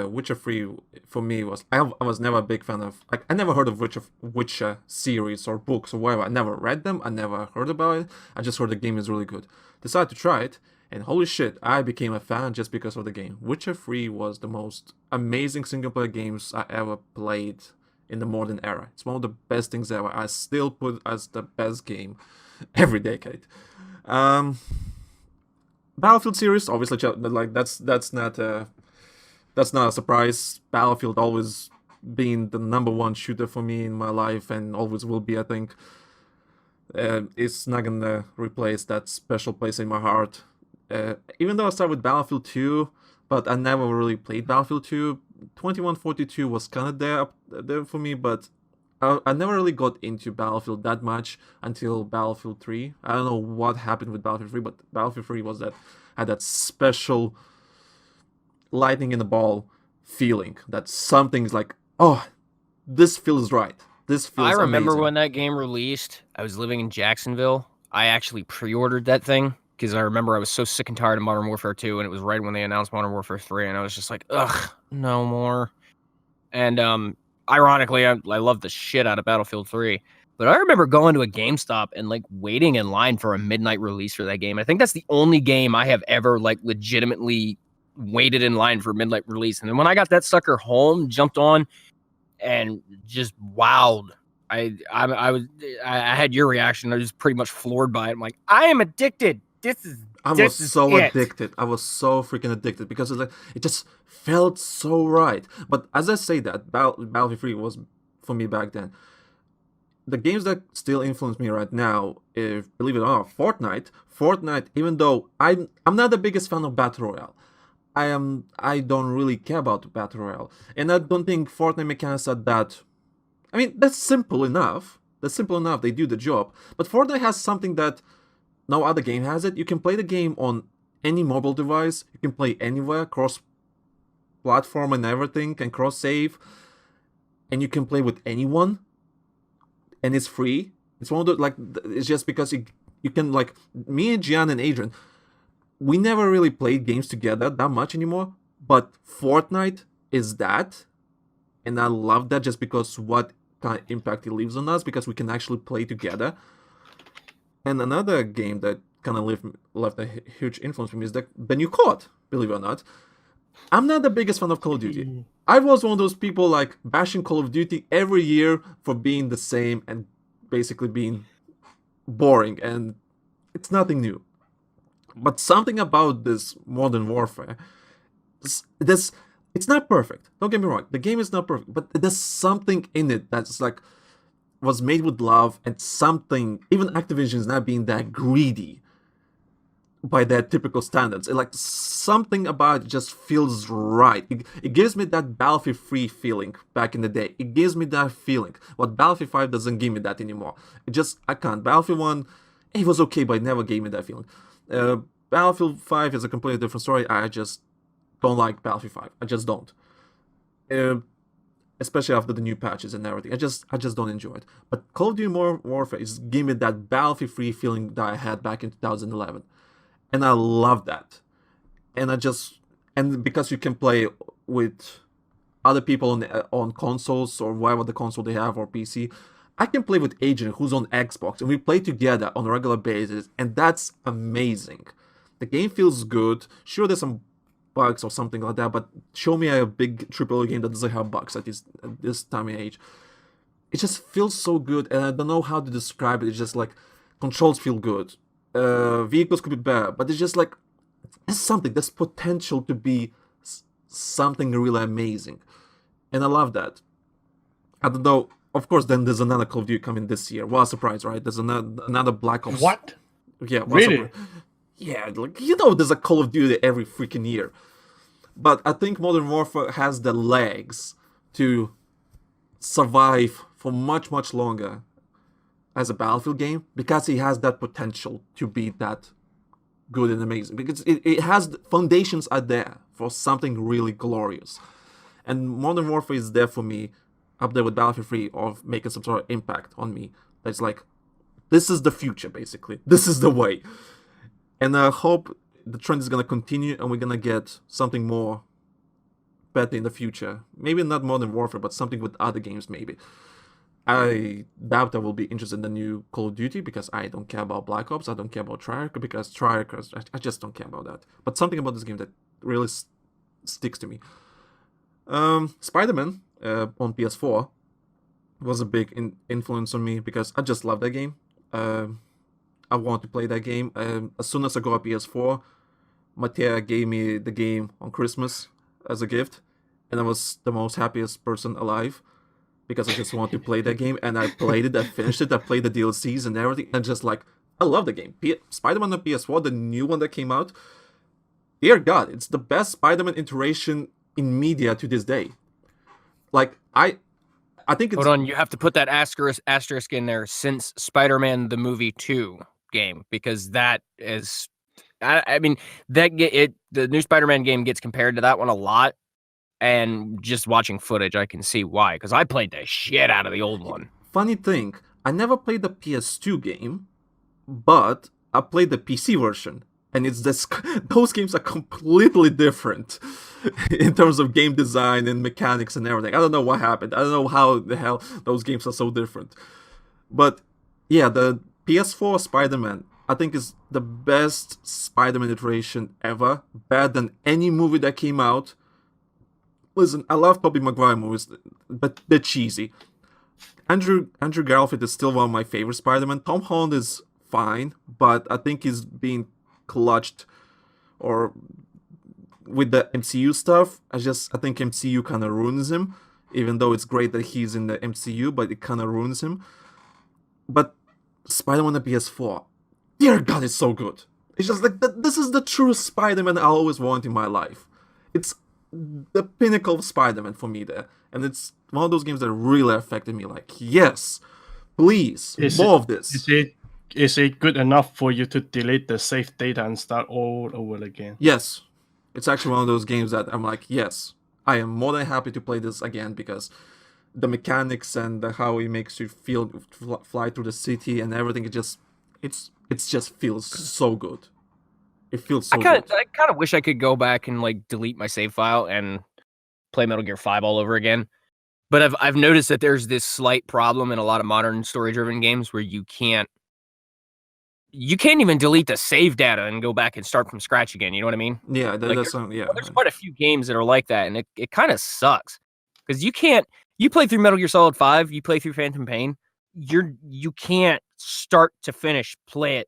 Witcher 3 for me was I was never a big fan of, like, I never heard of Witcher series or books or whatever. I never read them, I never heard about it. I just heard the game is really good. Decided to try it, and holy shit, I became a fan just because of the game. Witcher 3 was the most amazing single-player games I ever played in the modern era. It's one of the best things ever. I still put as the best game every decade. Battlefield series, obviously, like that's not a surprise. Battlefield always been the number one shooter for me in my life and always will be, I think. It's not gonna replace that special place in my heart. Even though I started with Battlefield 2, but I never really played Battlefield 2. 2142 was kind of there for me, but I never really got into Battlefield that much until Battlefield 3. I don't know what happened with Battlefield 3, but Battlefield 3 had that special lightning in the ball feeling that something's like, oh, this feels right. This feels I remember amazing. when that game released, I was living in Jacksonville. I actually pre-ordered that thing because I remember I was so sick and tired of Modern Warfare 2, and it was right when they announced Modern Warfare 3, and I was just like, ugh, no more. And ironically, I love the shit out of Battlefield 3. But I remember going to a GameStop and like waiting in line for a midnight release for that game. I think that's the only game I have ever like legitimately waited in line for midnight release. And then when I got that sucker home, jumped on and just wowed. I had your reaction. I was pretty much floored by it. I'm like, I am addicted. I was so addicted. I was so freaking addicted because it just felt so right. But as I say that, Battlefield 3 was for me back then. the games that still influence me right now, if believe it or not, Fortnite. Even though I'm not the biggest fan of battle royale, I don't really care about battle royale, and I don't think Fortnite mechanics are that. I mean, that's simple enough. That's simple enough. They do the job. But Fortnite has something that no other game has it. You can play the game on any mobile device. You can play anywhere, cross-platform and everything, and cross-save. And you can play with anyone. And it's free. It's one of the, like, it's just because you can, like, me and Gian and Adrian, we never really played games together that much anymore. But Fortnite is that. And I love that just because what kind of impact it leaves on us, because we can actually play together. And another game that kind of left a huge influence for me is the new COD, believe it or not. I'm not the biggest fan of Call of Duty. I was one of those people like bashing Call of Duty every year for being the same and basically being boring, and it's nothing new. But something about this Modern Warfare, it's not perfect. Don't get me wrong. The game is not perfect, but there's something in it that's like was made with love, and something. Even Activision is not being that greedy by their typical standards. Like something about it just feels right. It gives me that Battlefield 3 feeling back in the day. It gives me that feeling. What Battlefield 5 doesn't give me that anymore. I can't. Battlefield 1, it was okay, but it never gave me that feeling. Battlefield 5 is a completely different story. I just don't like Battlefield 5. I just don't. Especially after the new patches and everything. I just don't enjoy it. But Call of Duty Modern Warfare is giving me that Battlefield 3 feeling that I had back in 2011. And I love that. And because you can play with other people on consoles or whatever the console they have or PC, I can play with Agent who's on Xbox, and we play together on a regular basis, and that's amazing. The game feels good. Sure, there's some bugs or something like that, but show me a big AAA game that doesn't have bugs at this time and age. It just feels so good, and I don't know how to describe it. It's just like controls feel good. Vehicles could be better, but it's just like there's potential to be something really amazing, and I love that. I don't know. Of course, then there's another Call of Duty coming this year. What a surprise, right? There's another Black Ops. What? Yeah, what a Really? surprise. Yeah, like there's a Call of Duty every freaking year. But I think Modern Warfare has the legs to survive for much, much longer as a Battlefield game, because it has that potential to be that good and amazing. Because it has foundations are there for something really glorious. And Modern Warfare is there for me, up there with Battlefield 3, of making some sort of impact on me. That's like, this is the future, basically. This is the way. And I hope the trend is going to continue, and we're going to get something more better in the future. Maybe not Modern Warfare, but something with other games, maybe. I doubt I will be interested in the new Call of Duty, because I don't care about Black Ops. I don't care about Treyarch, because Treyarch, I just don't care about that. But something about this game that really sticks to me. Spider-Man on PS4 was a big influence on me, because I just love that game. I want to play that game. As soon as I got a PS4, Mattia gave me the game on Christmas as a gift, and I was the most happiest person alive, because I just wanted to play that game, and I played it, I finished it, I played the DLCs and everything, and just like, I love the game. Spider-Man on PS4, the new one that came out, dear God, it's the best Spider-Man iteration in media to this day. Like, I think it's... Hold on, you have to put that asterisk in there, since Spider-Man the movie 2 game, because that is, I mean, the new Spider-Man game gets compared to that one a lot, and just watching footage, I can see why, because I played the shit out of the old one. Funny thing, I never played the PS2 game, but I played the PC version, and it's those games are completely different in terms of game design and mechanics and everything. I don't know what happened. I don't know how the hell those games are so different. But yeah, the PS4 Spider-Man, I think, is the best Spider-Man iteration ever. Better than any movie that came out. Listen, I love Tobey Maguire movies, but they're cheesy. Andrew Garfield is still one of my favorite Spider-Man. Tom Holland is fine, but I think he's being clutched or with the MCU stuff. I think MCU kind of ruins him, even though it's great that he's in the MCU, but it kind of ruins him. But Spider-Man on PS4, dear God, it's so good. It's just like this is the true Spider-Man I always want in my life. It's the pinnacle of Spider-Man for me there, and it's one of those games that really affected me. Like, yes, please, more of this. Is it good enough for you to delete the save data and start all over again? Yes, it's actually one of those games that I'm like, yes, I am more than happy to play this again because the mechanics and how it makes you feel fly through the city and everything, it just feels so good. It feels so good. I kind of wish I could go back and like delete my save file and play Metal Gear 5 all over again. But I've noticed that there's this slight problem in a lot of modern story-driven games where you can't even delete the save data and go back and start from scratch again. You know what I mean? Yeah, Like, that's yeah. There's quite a few games that are like that, and it kind of sucks because you can't. You play through Metal Gear Solid 5, you play through Phantom Pain, you can't start to finish play it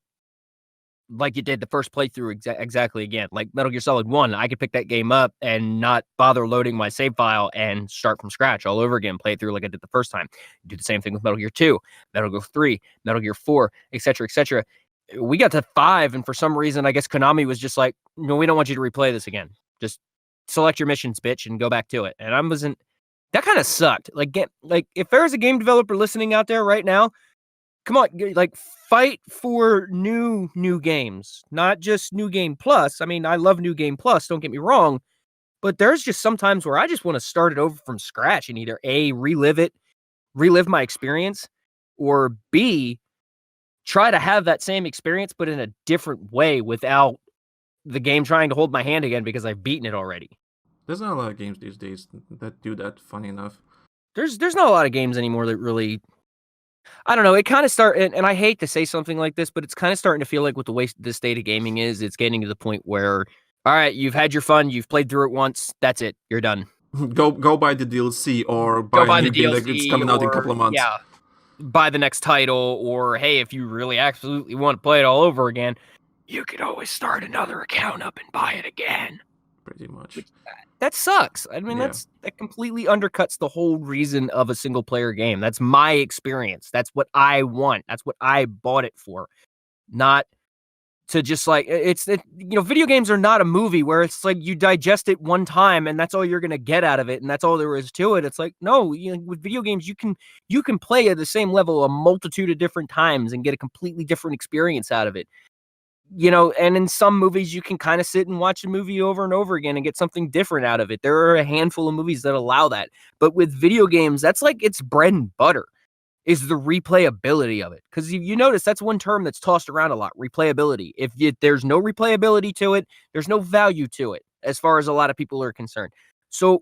like you did the first playthrough exactly again. Like Metal Gear Solid 1, I could pick that game up and not bother loading my save file and start from scratch all over again, play it through like I did the first time. Do the same thing with Metal Gear 2, Metal Gear 3, Metal Gear 4, etc., etc. We got to 5, and for some reason, I guess Konami was just like, no, we don't want you to replay this again. Just select your missions, bitch, and go back to it. And I wasn't. That kind of sucked. Like if there's a game developer listening out there right now, come on, like fight for new games, not just New Game Plus. I mean, I love New Game Plus, don't get me wrong, but there's just sometimes where I just want to start it over from scratch and either A, relive my experience, or B, try to have that same experience but in a different way without the game trying to hold my hand again because I've beaten it already. There's not a lot of games these days that do that, funny enough. There's not a lot of games anymore that really, I don't know, it kind of and I hate to say something like this, but it's kind of starting to feel like with the way the state of gaming is, it's getting to the point where, all right, you've had your fun, you've played through it once, that's it, you're done. Go buy the DLC or buy a new game that it's coming out in a couple of months. Yeah, buy the next title, or hey, if you really absolutely want to play it all over again, you could always start another account up and buy it again. Pretty much. That sucks. I mean, that completely undercuts the whole reason of a single player game. That's my experience. That's what I want. That's what I bought it for. Not to just like, video games are not a movie where it's like you digest it one time and that's all you're going to get out of it. And that's all there is to it. It's like, no, with video games, you can play at the same level a multitude of different times and get a completely different experience out of it. And in some movies you can kind of sit and watch a movie over and over again and get something different out of it. There are a handful of movies that allow that. But with video games, that's like its bread and butter is the replayability of it. Because you notice that's one term that's tossed around a lot, replayability. If there's no replayability to it, there's no value to it as far as a lot of people are concerned. So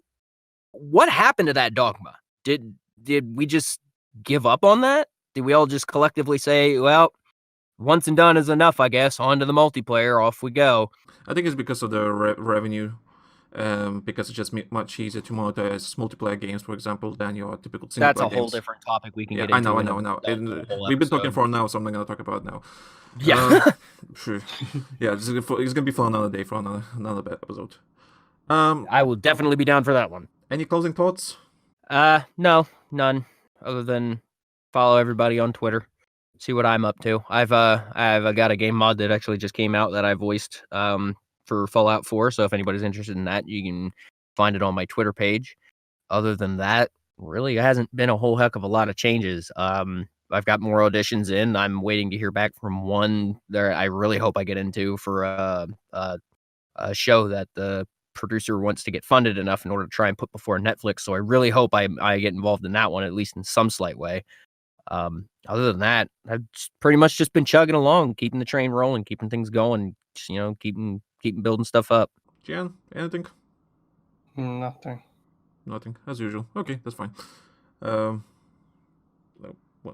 what happened to that dogma? Did we just give up on that? Did we all just collectively say, well, once and done is enough, I guess. On to the multiplayer. Off we go. I think it's because of the revenue. Because it's just much easier to monetize multiplayer games, for example, than your typical single player games. That's a whole different topic we can get into. I know. We've been talking for now, so I'm not going to talk about it now. Yeah. Sure. Yeah, it's going to be for another day, for another episode. I will definitely be down for that one. Any closing thoughts? No, none. Other than follow everybody on Twitter. See what I'm up to. I've got a game mod that actually just came out that I voiced for Fallout 4. So if anybody's interested in that, you can find it on my Twitter page. Other than that, really hasn't been a whole heck of a lot of changes. I've got more auditions in. I'm waiting to hear back from one there. I really hope I get into for a show that the producer wants to get funded enough in order to try and put before Netflix. So I really hope I get involved in that one, at least in some slight way. Other than that, I've pretty much just been chugging along, keeping the train rolling, keeping things going, just, keeping building stuff up. Jan, anything? Nothing, as usual. Okay, that's fine. I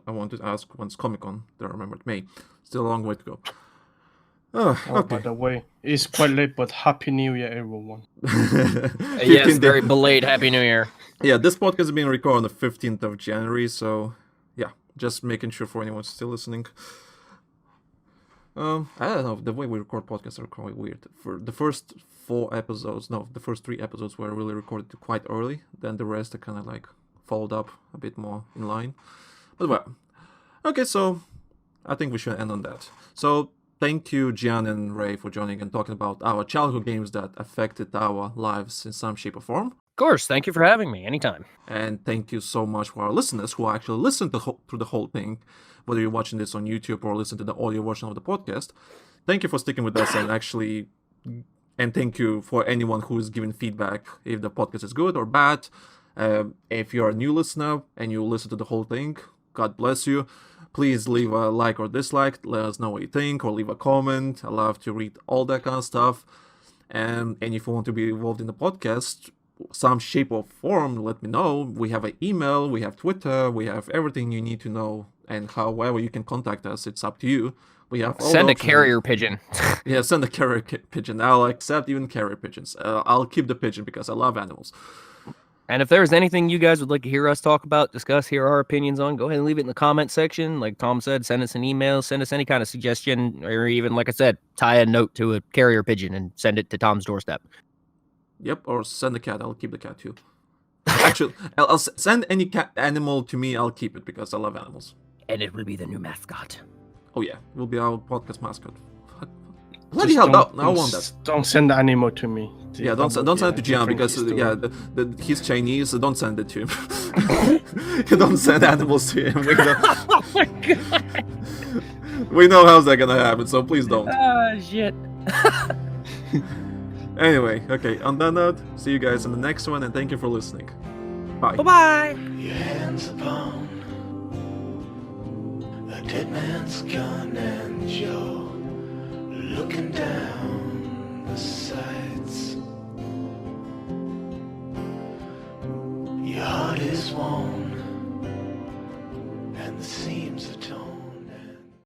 wanted to ask, when's Comic-Con? I remembered May. Still a long way to go. Okay. By the way, it's quite late, but Happy New Year, everyone. Yes, very belated Happy New Year. Yeah, this podcast is being recorded on the 15th of January, so yeah, just making sure for anyone still listening. I don't know, the way we record podcasts are quite weird. For the first 3 episodes were really recorded quite early, then the rest are kind of like followed up a bit more in line. But well, Okay, so I think we should end on that. So thank you, Gian and Ray, for joining and talking about our childhood games that affected our lives in some shape or form. Of course, thank you for having me. Anytime. And thank you so much for our listeners who actually listened to the whole thing, whether you're watching this on YouTube or listen to the audio version of the podcast. Thank you for sticking with us and thank you for anyone who is giving feedback if the podcast is good or bad. If you're a new listener and you listen to the whole thing, God bless you. Please leave a like or dislike. Let us know what you think or leave a comment. I love to read all that kind of stuff. And if you want to be involved in the podcast, some shape or form, let me know. We have an email, we have Twitter, we have everything you need to know. And however you can contact us, it's up to you. We have all Send the a options. carrier pigeon. Yeah, send a carrier pigeon. I'll accept even carrier pigeons. I'll keep the pigeon because I love animals. And if there's anything you guys would like to hear us talk about, discuss, hear our opinions on, go ahead and leave it in the comment section. Like Tom said, send us an email, send us any kind of suggestion, or even, like I said, tie a note to a carrier pigeon and send it to Tom's doorstep. Yep, or send a cat. I'll keep the cat too. Actually, I'll send any cat animal to me. I'll keep it because I love animals. And it will be the new mascot. Oh yeah, will be our podcast mascot. Bloody hell! No, I want that. Don't send the animal to me. Yeah, don't send it to Gian because he's Chinese. So don't send it to him. Don't send animals to him. Oh my god! We know how's that gonna happen, so please don't. Ah, shit. Anyway, okay. On that note, see you guys in the next one, and thank you for listening. Bye. Bye-bye. Your hands upon a dead man's gun and you're looking down the sights. Your heart is warm and the scene